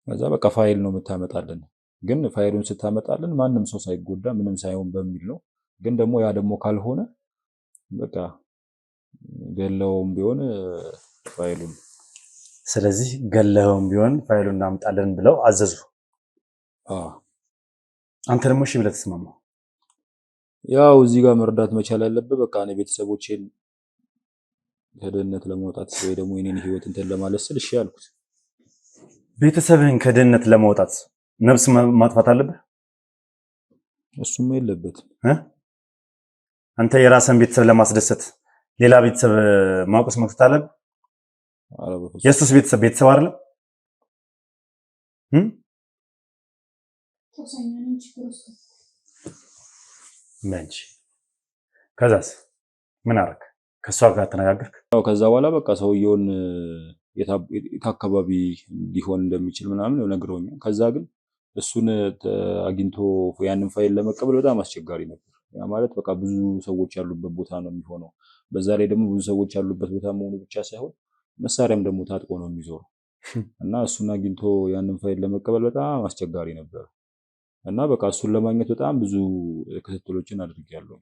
ከዛ በቃ ፋይል ነው የምታመጣልን፣ ግን ፋይሉን ስታመጣልን ማንም ሰው ሳይጎዳ ምንም ሳይሆን በሚል ነው። ግን ደግሞ ያ ደግሞ ካልሆነ በቃ ገለውም ቢሆን ፋይሉን ስለዚህ ገለውም ቢሆን ፋይሉን እናምጣለን ብለው አዘዙ። አንተ ደግሞ እሺ ብለህ ተስማማህ። ያው እዚህ ጋር መርዳት መቻል ያለብህ በቃ እኔ ቤተሰቦቼን ከድህነት ለማውጣት ወይ ደግሞ የኔን ህይወት እንትን ለማለት ስል እሺ አልኩት። ቤተሰብህን ከድህነት ለማውጣት ነፍስ ማጥፋት አለብህ? እሱም የለበትም። አንተ የራስን ቤተሰብ ለማስደሰት ሌላ ቤተሰብ ማቆስ መክተት አለብህ? የሱስ ቤተሰብ አይደለም? መንቺ ከዛስ ምን አደረክ? ከሷ ጋር ተነጋገርክ? ያው ከዛ በኋላ በቃ ሰውየውን የት አካባቢ ሊሆን እንደሚችል ምናምን ነግረውኛል። ከዛ ግን እሱን አግኝቶ ያንን ፋይል ለመቀበል በጣም አስቸጋሪ ነበር። ያ ማለት በቃ ብዙ ሰዎች ያሉበት ቦታ ነው የሚሆነው። በዛ ላይ ደግሞ ብዙ ሰዎች ያሉበት ቦታ መሆኑ ብቻ ሳይሆን መሳሪያም ደግሞ ታጥቆ ነው የሚዞረው እና እሱን አግኝቶ ያንን ፋይል ለመቀበል በጣም አስቸጋሪ ነበር እና በቃ እሱን ለማግኘት በጣም ብዙ ክትትሎችን አድርጌያለሁ።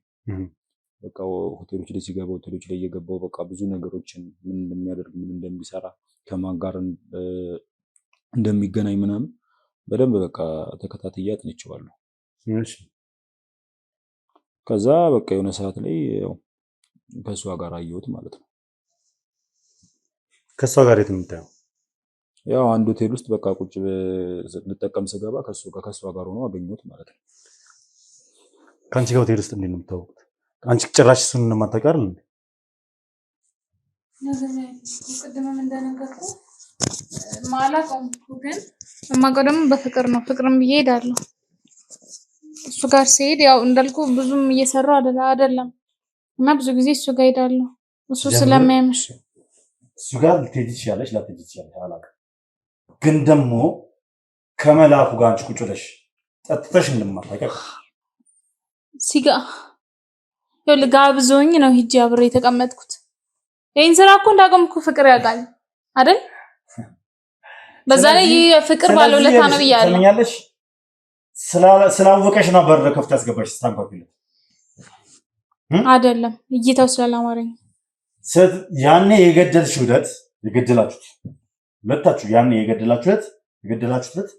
በቃ ሆቴሎች ላይ ሲገባ ሆቴሎች ላይ እየገባው በቃ ብዙ ነገሮችን ምን እንደሚያደርግ ምን እንደሚሰራ ከማን ጋር እንደሚገናኝ ምናምን በደንብ በቃ ተከታትዬ አጥንቼዋለሁ። እሺ ከዛ በቃ የሆነ ሰዓት ላይ ያው ከሷ ጋር አየሁት ማለት ነው። ከሷ ጋር የት ነው የምታየው? ያው አንድ ሆቴል ውስጥ በቃ ቁጭ ልጠቀም ስገባ ከሷ ጋር ሆኖ አገኘሁት ማለት ነው። ከአንቺ ጋር ሆቴል ውስጥ እንዴት ነው የምታወቁት? አንቺ ጭራሽ እሱን እንደማታውቂው አይደል እንዴ? ቅድምም እንደነገርኩህ ማላውቀውም ግን የማውቀው ደግሞ በፍቅር ነው። ፍቅርም ብዬ እሄዳለሁ። እሱ ጋር ሲሄድ ያው እንዳልኩ ብዙም እየሰራሁ አይደለም እና ብዙ ጊዜ እሱ ጋር እሄዳለሁ። እሱ ስለሚያምሽ እሱ ጋር ልትሄጂ ትችያለሽ፣ ላትሄጂ ትችያለሽ፣ አላውቅም። ግን ደግሞ ከመላኩ ጋር አንቺ ቁጭ ብለሽ ጠጥተሽ እንደማታውቂው ሲጋ ያው ልጋብዞኝ ነው ሂጂ አብሬ የተቀመጥኩት። ይሄን ስራ እኮ እንዳቆምኩ ፍቅር ያውቃል አይደል? በዛ ላይ ፍቅር ባለውለታ ነው ብያለሁ። ትሰሚኛለሽ? ስላወቀሽ ነው በር ከፍታ ያስገባሽ ስታንኳኩለት አይደለም። እይታው ስላላማረኝ ያኔ የገደላችሁት ሁለታችሁ ያኔ የገደላችሁት የገደላችሁት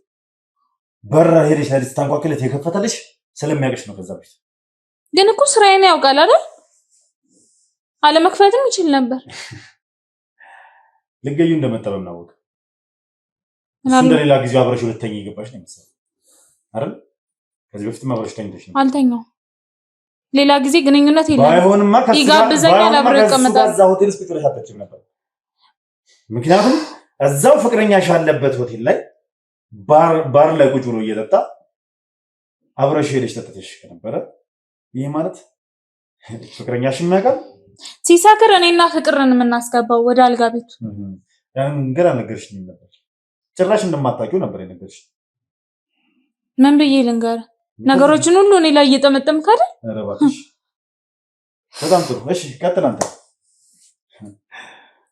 በር ሄደሽ ላይ ስታንኳክለት የከፈተልሽ ስለሚያውቅሽ ነው። ከዛ በፊት ግን እኮ ስራዬን ያውቃል አይደል? አለመክፈትም ይችል ነበር። ልገዩ እንደመጣው እናወቅ። እንደሌላ ጊዜ አብረሽ ሁለተኛ ይገባሽ ነው የሚሰራው አይደል? ከዚህ በፊት አብረሽ ተኝተሽ ነው። አልተኛው። ሌላ ጊዜ ግንኙነት የለም። ባይሆንማ ይጋብዘኛል፣ አብረን ቀመጣ እዛው ሆቴል ውስጥ ቁጭ ብለሽ አትችይም ነበር። ምክንያቱም እዛው ፍቅረኛሽ ያለበት ሆቴል ላይ ባር ላይ ቁጭ ብሎ እየጠጣ አብረሽ ሄደሽ ጠጥተሽ ነበር። ይሄ ማለት ፍቅረኛሽ የሚያውቃል። ሲሳክር እኔና ፍቅርን የምናስገባው ወደ አልጋ ቤቱ ያን ገና ነገርሽኝ ነበር። ጭራሽ እንደማታውቂው ነበር የነገርሽ። ምን ብዬ ልንገርህ? ነገሮችን ሁሉ እኔ ላይ እየጠመጠምክ አይደል? ኧረ እባክሽ በጣም ጥሩ። እሺ ቀጥል አንተ።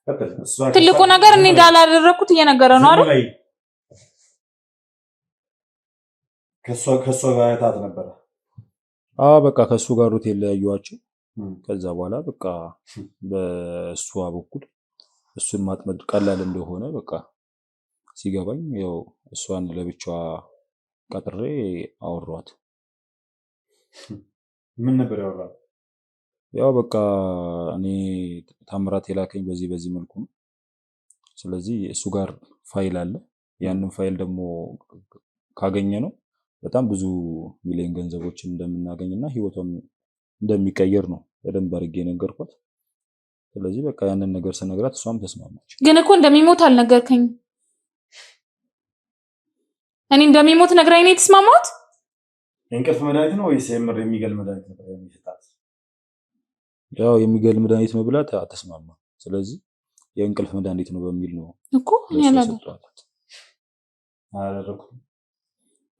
ቀጥል። ትልቁ ነገር እኔ እንዳላደረኩት እየነገረ ነው አይደል? ከሷ ጋር ታት ነበር። በቃ ከሱ ጋር ሆቴል ላይ ያዩዋቸው። ከዛ በኋላ በቃ በእሷ በኩል እሱን ማጥመድ ቀላል እንደሆነ በቃ ሲገባኝ ያው እሷን ለብቻዋ ቀጥሬ አወሯት። ምን ነበር ያወራው? ያው በቃ እኔ ታምራት የላከኝ በዚህ መልኩ ነው። ስለዚህ እሱ ጋር ፋይል አለ። ያንን ፋይል ደግሞ ካገኘ ነው በጣም ብዙ ሚሊዮን ገንዘቦችን እንደምናገኝና ህይወቷም እንደሚቀየር ነው በደንብ አድርጌ ነገርኳት። ስለዚህ በቃ ያንን ነገር ስነግራት እሷም ተስማማች። ግን እኮ እንደሚሞት አልነገርከኝ። እኔ እንደሚሞት ነግራኝ ነው የተስማማሁት። የእንቅልፍ መድኃኒት ነው ወይስ የምር የሚገል መድኃኒት ነው የሚሰጣት? ያው የሚገል መድኃኒት ነው ብላ ተስማማ። ስለዚህ የእንቅልፍ መድኃኒት ነው በሚል ነው እኮ ያላደረኩት።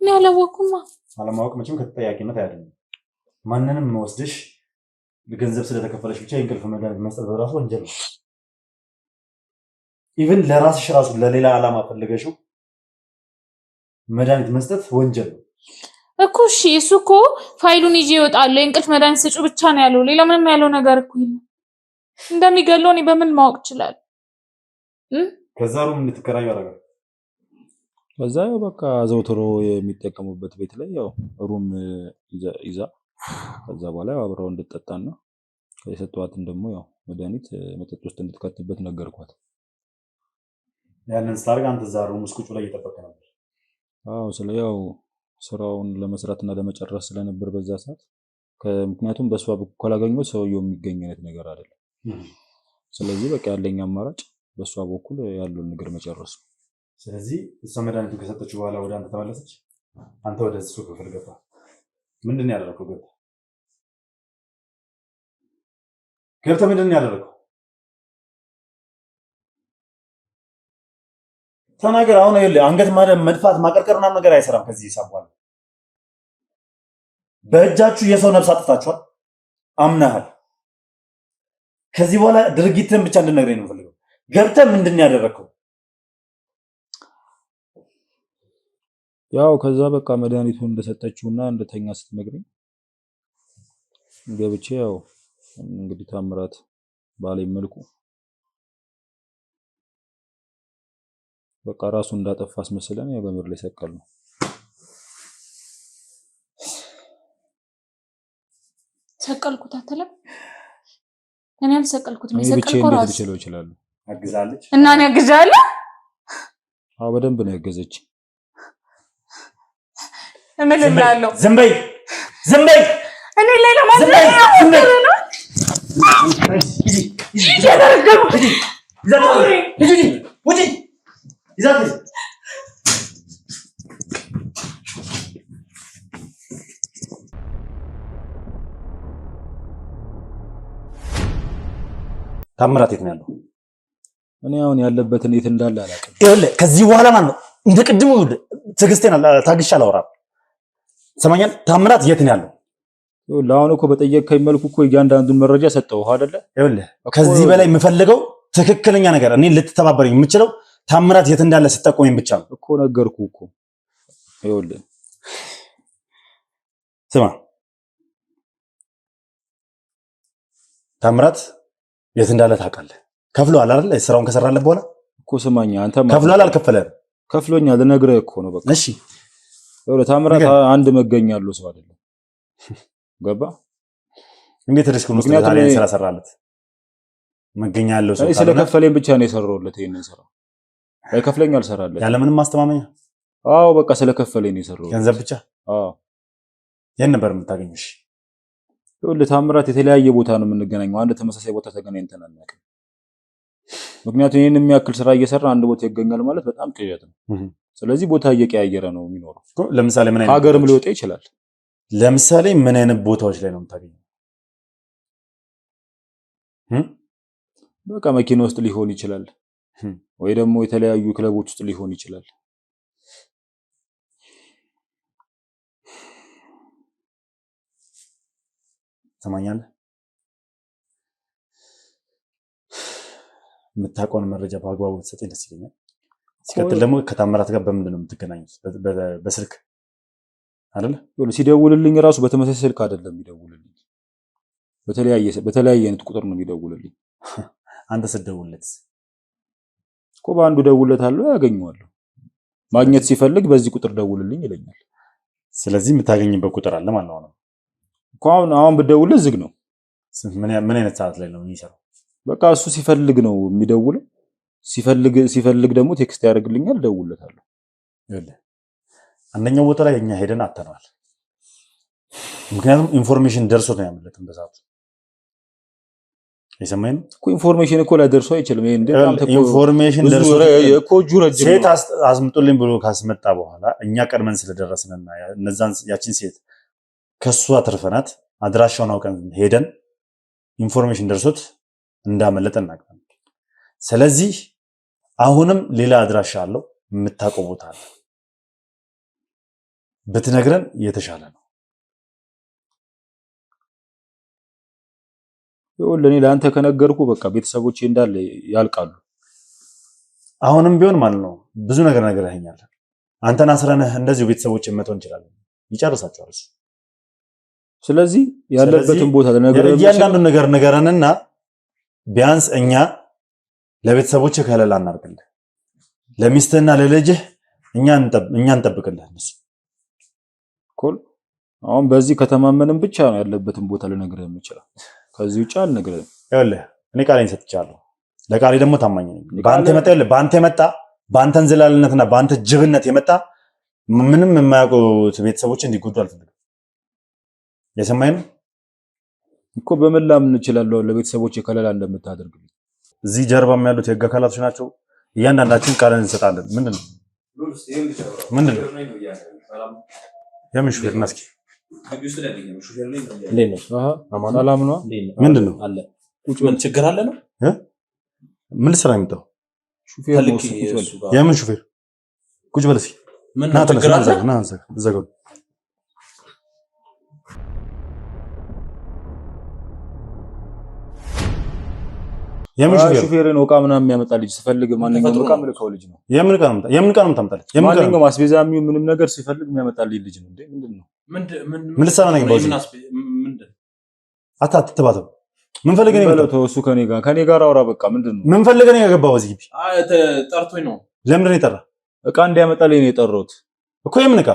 እኔ አላወቅኩማ። አለማወቅ መቼም ከተጠያቂነት አይደለም። ማንንም ወስደሽ ገንዘብ ስለተከፈለሽ ብቻ የእንቅልፍ መድኃኒት መስጠት በራሱ ወንጀል ነው። ኢቭን ለራስሽ ራሱ ለሌላ ዓላማ ፈልገሽው መድኃኒት መስጠት ወንጀል ነው እኮ። እሺ እሱ እኮ ፋይሉን ይዤ እወጣለሁ የእንቅልፍ መድኃኒት ስጩ ብቻ ነው ያለው። ሌላ ምንም ያለው ነገር እኮ የለም። እንደሚገለው እኔ በምን ማወቅ ይችላል? ከዛ ሩም እንድትከራዩ አደረገ። ከዛ ያው በቃ ዘውትሮ የሚጠቀሙበት ቤት ላይ ያው ሩም ይዛ ከዛ በኋላ ያው አብረው እንድትጠጣና ከሰጧትን ደግሞ ያው መድኃኒት መጠጥ ውስጥ እንድትከትበት ነገርኳት። ያንን ስታርግ አንተ እዛ ሩም ውስጥ ቁጭ ብለህ እየጠበቀ ነበር? ያው ስራውን ለመስራትና ለመጨረስ ስለነበር በዛ ሰዓት ምክንያቱም በሷ በኩል ካላገኘው ሰውየው የሚገኝ አይነት ነገር አይደለም። ስለዚህ በቃ ያለኝ አማራጭ በሷ በኩል ያለውን ነገር መጨረስ ነው። ስለዚህ እሷ መድኃኒቱን ከሰጠች በኋላ ወደ አንተ ተመለሰች። አንተ ወደ እሱ ክፍል ገባ። ምንድን ነው ያደረገው? ገብተህ ምንድን ነው ያደረገው? ተናገር። አሁን ይኸውልህ አንገት መድፋት ማቀርቀር ምናምን ነገር አይሰራም። ከዚህ ይሳባል። በእጃችሁ የሰው ነፍስ አጥፍታችኋል። አምናሃል። ከዚህ በኋላ ድርጊትን ብቻ እንድነግረኝ ነው የምፈልገው። ገብተህ ምንድን ነው ያደረገው? ያው ከዛ በቃ መድኃኒቱን እንደሰጠችውና እንደተኛ ስትነግረኝ ገብቼ ያው እንግዲህ ታምራት ባለ መልኩ በቃ ራሱ እንዳጠፋ አስመስለን ያው በምር ላይ ሰቀል ነው። ሰቀልኩት አትልም? እኔ አልሰቀልኩትም። የሰቀልኩት ራሱ ልችለው ይችላል። አግዛለች እና እኔ አግዛለሁ? በደንብ ነው ያገዘች። እምልላለሁ። ዝም በይ እኔ ላይ ለማድረግ ነው። ታምራት የት ነው ያለው? እኔ አሁን ያለበትን የት እንዳለ አላውቅም። ይኸውልህ ከዚህ በኋላ ማለት ነው እንደ ቅድሙ ትዕግስቴን ታግሼ አላወራም። ሰማኛል። ታምራት የት ነው ያለው? ይኸውልህ አሁን እኮ በጠየቅከኝ መልኩ እኮ እያንዳንዱን መረጃ ሰጠሁህ አይደለ? ይኸውልህ ከዚህ በላይ የምፈልገው ትክክለኛ ነገር እኔ ልትተባበረኝ የምችለው ታምራት የት እንዳለ ስትጠቁመኝ ብቻ ነው እኮ። ነገርኩህ እኮ። ይኸውልህ ስማ፣ ታምራት የት እንዳለ ታውቃለህ? ከፍሏል አይደል? ስራውን ከሰራለህ በኋላ እኮ ስማኝ፣ አንተ ከፍሏል አልከፈለም? ከፍሎኛል ልነግርህ እኮ ነው በቃ እሺ ታምራት አንድ መገኛ ያለው ሰው አይደለም ገባ እንዴት ሪስክ ነው ታዲያ ስራ ሰራለት መገኛ ያለው ሰው ስለከፈለኝ ብቻ ነው የሰራውለት ይሄንን ስራ ከፍለኝ አልሰራለት ያለ ምንም ማስተማመኛ አዎ በቃ ስለከፈለኝ ነው የሰራው ገንዘብ ብቻ አዎ ያን ነበር የምታገኙሽ ይኸውልህ ታምራት የተለያየ ቦታ ነው የምንገናኘው አንድ ተመሳሳይ ቦታ ተገናኝተን አናውቅም ምክንያቱም ይሄን የሚያክል ስራ እየሰራ አንድ ቦታ ይገኛል ማለት በጣም ቅዠት ነው ስለዚህ ቦታ እየቀያየረ ነው የሚኖረው ለምሳሌ ምን አይነት ሀገርም ሊወጣ ይችላል ለምሳሌ ምን አይነት ቦታዎች ላይ ነው የምታገኘው በቃ መኪና ውስጥ ሊሆን ይችላል ወይ ደግሞ የተለያዩ ክለቦች ውስጥ ሊሆን ይችላል ሰማኛለህ የምታውቀውን መረጃ በአግባቡ ትሰጠኝ ደስ ይለኛል ሲቀጥል ደግሞ ከታምራት ጋር በምንድን ነው የምትገናኙት በስልክ አይደል ሲደውልልኝ ራሱ በተመሳሳይ ስልክ አይደለም ይደውልልኝ በተለያየ አይነት ቁጥር ነው የሚደውልልኝ አንተ ስትደውልለት እኮ በአንዱ ደውለታለሁ ያገኘዋለሁ ማግኘት ሲፈልግ በዚህ ቁጥር ደውልልኝ ይለኛል ስለዚህ የምታገኝበት ቁጥር አለ ማለት ነው እኮ አሁን ብደውልለት ዝግ ነው ምን አይነት ሰዓት ላይ ነው የሚሰራው በቃ እሱ ሲፈልግ ነው የሚደውለው ሲፈልግ ደግሞ ቴክስት ያደርግልኛል ደውለታለሁ አንደኛው ቦታ ላይ እኛ ሄደን አተናል ምክንያቱም ኢንፎርሜሽን ደርሶት ነው ያመለጠን በዛቱ የሰማኝ እኮ ኢንፎርሜሽን እኮ ላይ ደርሶ አይችልም ይሄ እንደ ኢንፎርሜሽን ደርሶ እኮ ጁረጅ ሴት አስምጡልኝ ብሎ ካስመጣ በኋላ እኛ ቀድመን ስለደረስንና እነዛን ያቺን ሴት ከሷ አትርፈናት አድራሻውን አውቀን ሄደን ኢንፎርሜሽን ደርሶት እንዳመለጠን እናውቃለን ስለዚህ አሁንም ሌላ አድራሻ አለው የምታውቀው ቦታ አለ ብትነግረን የተሻለ ነው ለኔ ለአንተ ከነገርኩ በቃ ቤተሰቦቼ እንዳለ ያልቃሉ አሁንም ቢሆን ማለት ነው ብዙ ነገር ያኛል አንተን አስረነህ እንደዚህ ቤተሰቦችን መተው እንችላለን ይጨርሳቸዋል ስለዚህ ያለበትን ቦታ ለነገር እያንዳንዱ ነገር ነገረንና ቢያንስ እኛ ለቤተሰቦች ከለላ እናርግልህ ለሚስትና ለልጅህ እኛ እንጠብቅልህ እነሱ ኮል አሁን በዚህ ከተማመንም ብቻ ነው ያለበትን ቦታ ለነገር የምችለው ከዚህ ውጭ አልነግርህም ይኸውልህ እኔ ቃሌን ሰጥቻለሁ ለቃሌ ደግሞ ታማኝ ነኝ በአንተ የመጣ በአንተን ዝላልነትና በአንተ ጅብነት የመጣ ምንም የማያውቁት ቤተሰቦች እንዲጎዱ አልፈልግም የሰማኝ ነው እኮ በመላም እንችላለን ለቤተሰቦች ከለላ እንደምታደርግልኝ እዚህ ጀርባም ያሉት የህግ አካላቶች ናቸው እያንዳንዳችን ቃልን እንሰጣለን ምንድነው የምን ሹፌር ናስኪ ሰላም ነው ምንድነው አለ ቁጭ ምን ችግር አለ ነው ምን ልሰራ የመጣው ሹፌር የምን ሹፌር ቁጭ በል እስኪ ና ተነስ ና ዘጋው የምን ሹፌር ነው ዕቃ ምናምን የሚያመጣ ልጅ ሲፈልግ ማንኛውም ዕቃ ምልከው ልጅ ነው የምን ዕቃ ነው ታምጣለህ ማንኛውም አስቤዛ ምንም ነገር ሲፈልግ የሚያመጣልኝ ልጅ ነው እንዴ ምንድነው ምን ልሰራ ነው የገባው ምንድነው አትተባተብ ምን ፈልገህ ነው የመጣው እሱ ከኔ ጋር አውራ በቃ ምንድነው ምን ፈልገህ ነው የገባው እዚህ ግቢ ጠርቶኝ ነው ለምን ነው የጠራ ዕቃ እንዲያመጣልኝ ነው የጠራሁት እኮ የምን ዕቃ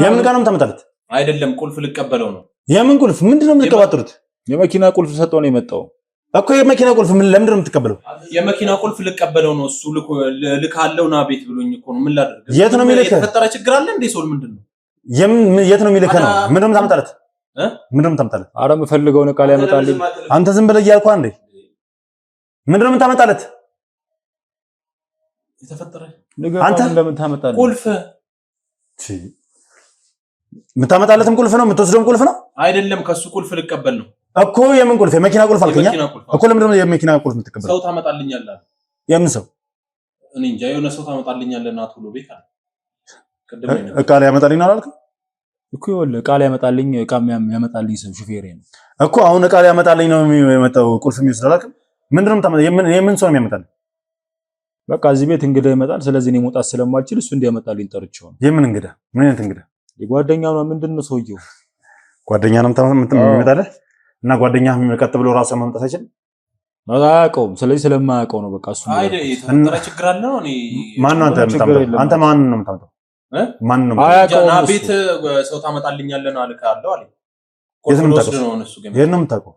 የምን ዕቃ ነው የምታመጣለት አይደለም ቁልፍ ልቀበለው ነው የምን ቁልፍ ምንድነው የምትቀባጥሩት የመኪና ቁልፍ ሰጠው ነው የመጣው እኮ የመኪና ቁልፍ ምን ለምንድን ነው የምትቀበለው የመኪና ቁልፍ ልቀበለው ነው እሱ ልካለው ና ቤት ብሎኝ እኮ ነው ምን ላድርግ የት ነው የሚልከህ የተፈጠረ ችግር አለ እንዴ ሶል ምንድነው የት ነው የሚልከህ ነው ምንድነው የምታመጣለት ምንድነው የምታመጣለት ኧረ የምፈልገውን ዕቃ ያመጣልኝ አንተ ዝም ብለህ እያልኩህ አንዴ ምንድነው የምታመጣለት የተፈጠረ አንተ ለምን ታመጣለህ ቁልፍ የምታመጣለትም ቁልፍ ነው የምትወስደውም ቁልፍ ነው አይደለም ከሱ ቁልፍ ልቀበል ነው እኮ የምን ቁልፍ የመኪና ቁልፍ አልከኛ እኮ ለምንድን ነው የመኪና ቁልፍ የምትቀበለው ሰው ታመጣልኛለህ የምን ሰው እኔ እንጃ የሆነ ሰው ታመጣልኛለህ እና ቶሎ ቤት አለ ዕቃ ላይ ያመጣልኝ አላልክም እኮ ይኸውልህ ዕቃ ላይ ያመጣልኝ ዕቃ የሚያመጣልኝ ሰው ሹፌሬ ነው እኮ አሁን ዕቃ ላይ ያመጣልኝ ነው የመጣው ቁልፍ የሚወስድ አላልክም ምንድነው የምን ሰው ነው የሚያመጣልኝ በቃ እዚህ ቤት እንግዳ ይመጣል ስለዚህ እኔ መውጣት ስለማልችል እሱ እንዲያመጣልኝ ጠርቼው ነው የምን እንግዳ ምን አይነት እንግዳ ጓደኛ ነው ምንድነው ሰውየው ጓደኛ ነው የምትመጣለህ እና ጓደኛህ ቀጥ ብሎ ራሱ ማምጣት አይችልም አያውቀውም። ስለዚህ ስለማያውቀው ነው በቃ እሱ የተፈጠረ ችግር አለ ነው። እኔ ማን ነው አንተ ማን ነው የምታመጣው? ማን ነው ና ቤት ሰው ታመጣልኛለህ ነው አልካለሁ አለኝ። የት ነው የምታውቀው?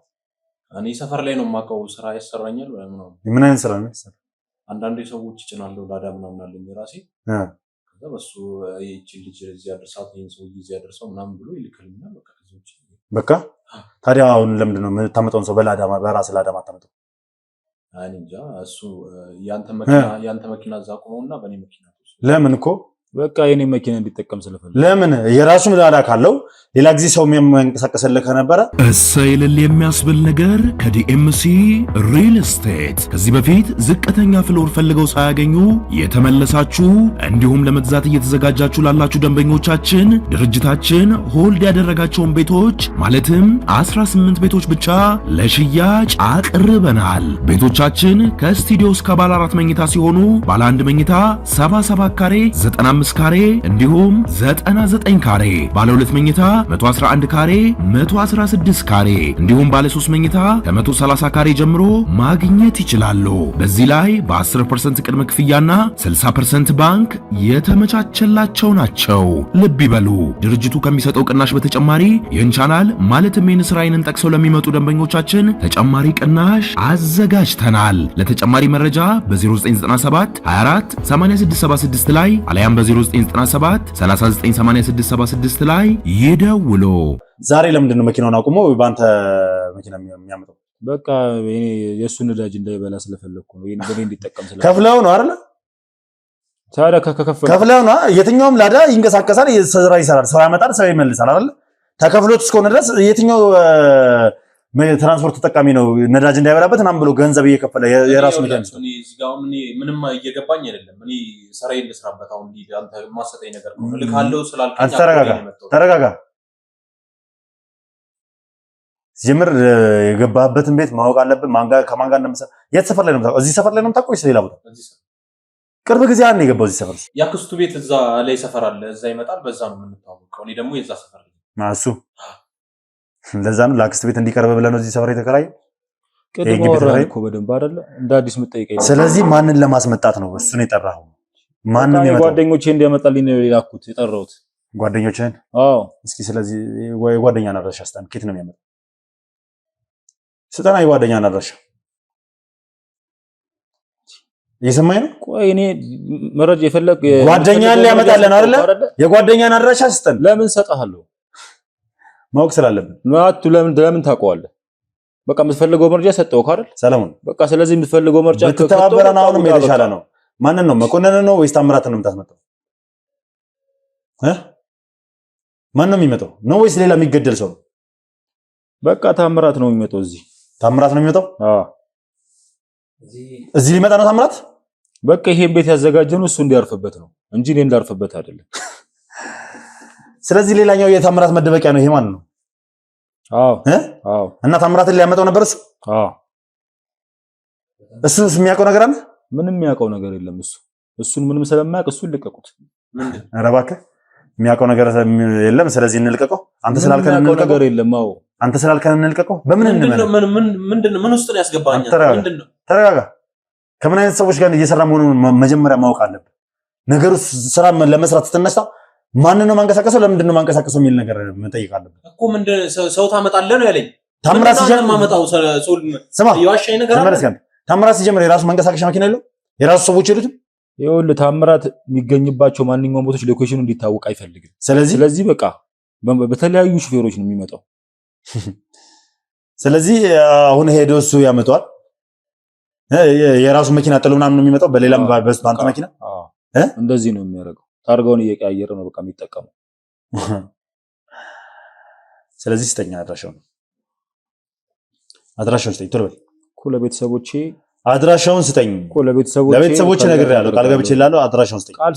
እኔ ሰፈር ላይ ነው የማውቀው። ስራ ያሰራኛል ወይም ነው። ምን አይነት ስራ ነው? አንዳንዴ ሰዎች ይጭናለሁ ላዳ ምናምን አለኝ ራሴ ከዛ በሱ ይህቺ ልጅ እዚህ አድርሳት ይህን ሰው እዚህ አድርሰው ምናምን ብሎ ይልክልኛል። በቃ ታዲያ አሁን ለምንድን ነው የምታመጣውን ሰው በራስህ ላዳ ማታመጣው? አይ እንጃ እሱ ያንተ መኪና እዛ ቆመውና በእኔ መኪና ለምን እኮ በቃ የኔ መኪና እንዲጠቀም ስለፈለኩ ለምን የራሱ ላዳ ካለው ሌላ ጊዜ ሰው የሚያንቀሳቀስልህ ከነበረ እሰይ እልል የሚያስብል ነገር ከዲኤምሲ ሪል ስቴት ከዚህ በፊት ዝቅተኛ ፍሎር ፈልገው ሳያገኙ የተመለሳችሁ እንዲሁም ለመግዛት እየተዘጋጃችሁ ላላችሁ ደንበኞቻችን ድርጅታችን ሆልድ ያደረጋቸውን ቤቶች ማለትም 18 ቤቶች ብቻ ለሽያጭ አቅርበናል። ቤቶቻችን ከስቱዲዮ እስከ ባለ 4 መኝታ ሲሆኑ ባለ 1 መኝታ 77 ካሬ 95 ካሬ እንዲሁም 99 ካሬ ባለ 2 መኝታ 111 ካሬ 116 ካሬ እንዲሁም ባለ 3 መኝታ ከ130 ካሬ ጀምሮ ማግኘት ይችላሉ። በዚህ ላይ በ10% ቅድመ ክፍያና 60% ባንክ የተመቻቸላቸው ናቸው። ልብ ይበሉ፣ ድርጅቱ ከሚሰጠው ቅናሽ በተጨማሪ ይህን ቻናል ማለትም የንስራይንን ጠቅሰው ለሚመጡ ደንበኞቻችን ተጨማሪ ቅናሽ አዘጋጅተናል። ለተጨማሪ መረጃ በ0997 24 8676 ላይ አለያም በ0997 398676 ላይ ይደውሉ። ዛሬ ለምንድን ነው መኪናውን አቁሞ በአንተ መኪና የሚያመጣው? በቃ እኔ የሱ ነዳጅ እንዳይበላ ስለፈለኩ ነው። ይሄን በኔ እንዲጠቀም ስለፈለኩ ከፍለው ነው አይደል? ታዲያ ከፍለው ነው። የትኛውም ላዳ ይንቀሳቀሳል፣ ስራ ይሰራል፣ ሰው ያመጣል፣ ሰው ይመልሳል አይደል? ተከፍሎት እስከሆነ ድረስ የትኛው ትራንስፖርት ተጠቃሚ ነው ነዳጅ እንዳይበላበት ምናምን ብሎ ገንዘብ እየከፈለ የራሱ መኪና ነው። እዚህ ጋር አሁን ምንም እየገባኝ አይደለም። እኔ ስራዬን ልስራበት። አሁን አንተ ማሰጠኝ ነገር ነው ልካለው ስላልከኝ ተረጋጋ። ሲጀምር የገባህበትን ቤት ማወቅ አለብን። ከማን ጋር እንደምሰራ የት ሰፈር ላይ ነው? እዚህ ሰፈር ላይ ነው የምታውቀው ወይስ ሌላ ቦታ? ቅርብ ጊዜ አንድ የገባው እዚህ ሰፈር። ያክስቱ ቤት እዛ ላይ ሰፈር አለ፣ እዛ ይመጣል። በዛ ነው የምንተዋወቀው። እኔ ደግሞ የዛ ሰፈር እሱ ለዛ ነው ለአክስት ቤት እንዲቀርብ ብለህ ነው እዚህ ሰፈር የተከራየው። ቅድም ወራን እኮ በደንብ አይደለ እንደ አዲስ የምትጠይቀኝ። ስለዚህ ማንን ለማስመጣት ነው እሱን የጠራኸው? ማንን የመጣው? ጓደኞቼ እንዲያመጣልኝ ነው የላኩት የጠራሁት። ጓደኞቼን? አዎ። እስኪ ስለዚህ የጓደኛን አድራሻ ስጠን። ከየት ነው የሚያመጣው? ስጠና የጓደኛን አድራሻ። እየሰማኝ ነው? ቆይ እኔ መረጃ የፈለግ ጓደኛን ሊያመጣልን አይደለ? የጓደኛን አድራሻ ስጠን። ለምን ሰጣለሁ? ማወቅ ስላለብን ናቱ። ለምን ታውቀዋለህ? በቃ የምትፈልገው መረጃ ሰጠው አይደል ሰለሞን? በቃ ስለዚህ የምትፈልገው መረጃ ከተባበረን አሁንም የተሻለ ነው። ማንን ነው መኮንንን ነው ወይስ ታምራትን ነው የምታስመጣው? ማን ነው የሚመጣው? ነው ወይስ ሌላ የሚገደል ሰው? በቃ ታምራት ነው የሚመጣው። እዚህ ታምራት ነው የሚመጣው? አዎ እዚህ ሊመጣ ነው ታምራት። በቃ ይሄን ቤት ያዘጋጀነው እሱ እንዲያርፍበት ነው እንጂ እኔ እንዳርፍበት አይደለም። ስለዚህ ሌላኛው የታምራት መደበቂያ ነው ይሄ ማለት ነው። አዎ እና ታምራትን ሊያመጣው ነበር እሱ። እሱስ የሚያውቀው ነገር አለ? ምንም የሚያውቀው ነገር የለም። እሱን ምንም ስለማያውቅ እሱን ልቀቁት። ኧረ እባክህ የሚያውቀው ነገር የለም። ስለዚህ እንልቀቀው። አንተ ስላልከን እንልቀቀው ነገር የለም። አዎ አንተ ስላልከን እንልቀቀው። በምን ምንድነው ምን ውስጥ ነው ያስገባኛል? ምንድነው? ተረጋጋ። ከምን አይነት ሰዎች ጋር እየሰራ መሆኑን መጀመሪያ ማወቅ አለብን። ነገሩ ስራ ለመስራት ስትነሳ ማን ነው ማንቀሳቀሰው? ለምንድን ነው ማንቀሳቀሰው የሚል ነገር መጠየቅ አለብን እኮ። ምንድን ሰው ታመጣለህ ነው ያለኝ። ታምራት ሲጀምር ማመጣው ሶል ይዋሻኝ ነገር አለ። ታምራት ሲጀምር የራሱ መንቀሳቀሻ መኪና የለው? የራሱ ሰዎች የሉትም? ይኸውልህ ታምራት የሚገኝባቸው ማንኛውም ቦታዎች ሎኬሽኑ እንዲታወቅ አይፈልግም። ስለዚህ በቃ በተለያዩ ሹፌሮች ነው የሚመጣው። ስለዚህ አሁን ሄዶ እሱ ያመጣዋል። የራሱ መኪና ጥሎ ምናምን ነው የሚመጣው። በሌላም በአንተ መኪና እንደዚህ ነው የሚያደርገው። ታርጋውን እየቀያየረ ነው በቃ የሚጠቀመው። ስለዚህ ስተኛ አድራሻውን ስጠኝ ቶሎ በል እኮ ለቤተሰቦቼ አድራሻውን ስጠኝ እኮ ለቤተሰቦቼ ነግሬሃለሁ። ቃል ገብቼልሃለሁ። አድራሻውን ስጠኝ። ቃል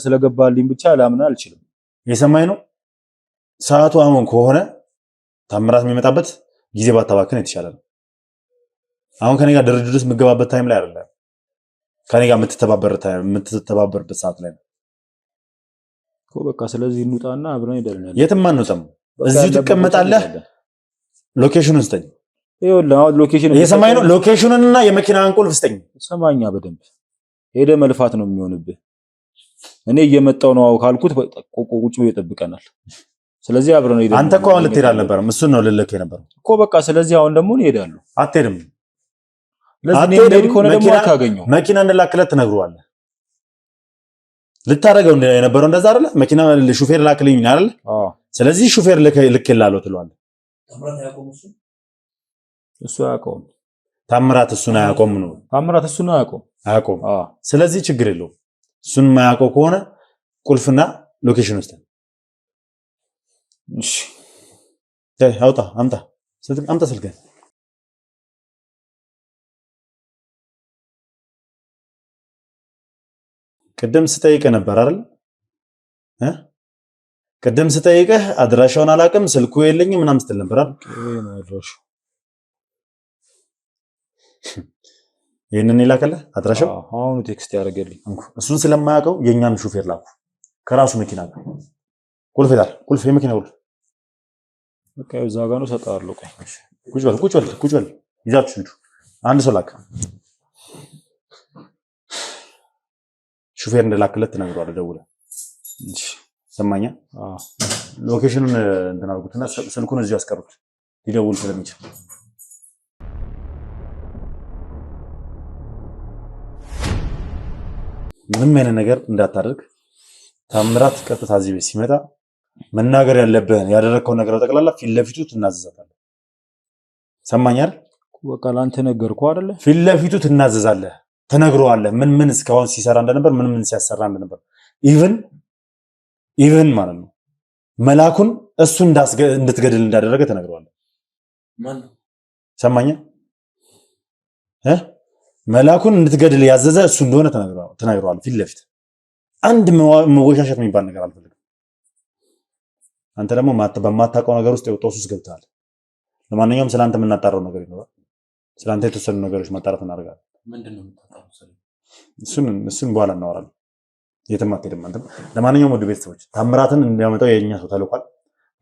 ስለገባልኝ ብቻ ላምን አልችልም። የሰማኝ ነው። ሰዓቱ አሁን ከሆነ ታምራት የሚመጣበት ጊዜ ባታባክን የተሻለ ነው። አሁን ከኔ ጋር ድርድር ውስጥ የምገባበት ታይም ላይ አይደለም። ከኔ ጋር የምትተባበርበት ሰዓት ላይ ነው እኮ። በቃ ስለዚህ እንውጣና አብረን ሄደን የትም አንወጣም። እዚሁ ትቀመጣለህ። ሎኬሽኑን ስጠኝ። ይኸውልህ አሁን ሎኬሽን እየሰማኝ ነው። ሎኬሽኑንና የመኪናን ቁልፍ ስጠኝ። ሰማኛ በደንብ ሄደ መልፋት ነው የሚሆንብህ። እኔ እየመጣው ነው ካልኩት ቁጭ ብሎ ይጠብቀናል። ስለዚህ አብረን ነው። አንተ እኮ አሁን ልትሄድ አልነበረም፣ እሱን ነው ልልክ የነበረው እኮ በቃ። ስለዚህ አሁን ደግሞ እንሄዳለን። አትሄድም። ለዚህ እኔ እንሄድ ከሆነ ደግሞ አታገኘው። መኪና እንደላክለት ትነግረዋለህ። ልታረገው የነበረው እንደዛ አይደለ? መኪና ሹፌር ላክልኝ አይደለ? ስለዚህ ሹፌር ልክልሃለሁ ትለዋለህ። እሱ አያውቀውም። ታምራት እሱን አያውቀውም ነው። ታምራት እሱን አያውቀውም። ስለዚህ ችግር የለውም። እሱን የማያውቀው ከሆነ ቁልፍና ሎኬሽን ውስጥ እሺ፣ አውጣ፣ አምጣ ስልክህን። ቅድም ስጠይቅህ ነበር አይደል? ቅድም ስጠይቅህ አድራሻውን አላውቅም ስልኩ የለኝም ምናምን ስትል ነበር አይደል? ይሄንን ይላከለ አድራሻው አሁን ቴክስት ያደርገልኝ። እሱን ስለማያውቀው የኛን ሹፌር ላኩ ከራሱ መኪና ጋር። ቁልፍ ይላል። ቁልፍ የመኪና ቁልፍ በቃ እዛ ጋር ነው ሰጣለሁ። ቆይ ቁጭ በል ይዛችሁ ሂዱ። አንድ ሰው ላክ። ሹፌር እንደላክለት ትነግረዋለህ ደውለህ። እሺ ሰማኛ። ሎኬሽኑን እንትን አድርጉትና ስልኩን እዚሁ ያስቀሩት ሊደውል ስለሚችል። ምንም አይነት ነገር እንዳታደርግ። ታምራት ቀጥታ እዚህ ቤት ሲመጣ መናገር ያለብህን ያደረግከው ነገር ጠቅላላ ፊት ለፊቱ ትናዘዛለህ። ሰማኝ አይደል? በቃ ላንተ ነገርኩህ አይደለ? ፊት ለፊቱ ትናዘዛለህ፣ ትነግረዋለህ ምን እስካሁን ሲሰራ እንደነበር፣ ምን ሲያሰራ እንደነበር። ኢቭን ማለት ነው መላኩን እሱ እንድትገድል እንዳደረገ ትነግረዋለህ። ሰማኝ? መላኩን እንድትገድል ያዘዘ እሱ እንደሆነ ትነግረዋለህ ፊት ለፊት። አንድ መወሻሸት የሚባል ነገር አልፈልግም። አንተ ደግሞ በማታውቀው ነገር ውስጥ የወጣው ሱስ ገብተሃል። ለማንኛውም ስለአንተ የምናጣራው ነገር ይኖራል። ስለአንተ የተወሰኑ ነገሮች ማጣራት እናደርጋለን። ምንድነው የምታጣራው? እሱን በኋላ እናወራለን። የትም አትሄድም አንተም። ለማንኛውም ወደ ቤተሰቦች ታምራትን እንዲያመጣው የኛ ሰው ተልኳል።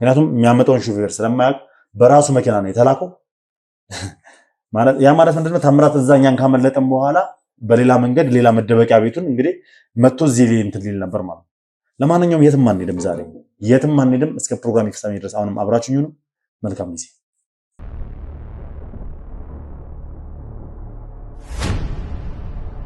ምክንያቱም የሚያመጣውን ሹፌር ስለማያውቅ በራሱ መኪና ነው የተላከው። ያ ማለት ምንድነው? ታምራት እዛ እኛን ካመለጠን በኋላ በሌላ መንገድ ሌላ መደበቂያ ቤቱን እንግዲህ መጥቶ እዚህ እንትን ሊል ነበር ማለት ነው። ለማንኛውም የትም አንሄድም፣ ዛሬ የትም አንሄድም። እስከ ፕሮግራም ፍጻሜ ድረስ አሁንም አብራችሁኝ ሁኑ። መልካም ጊዜ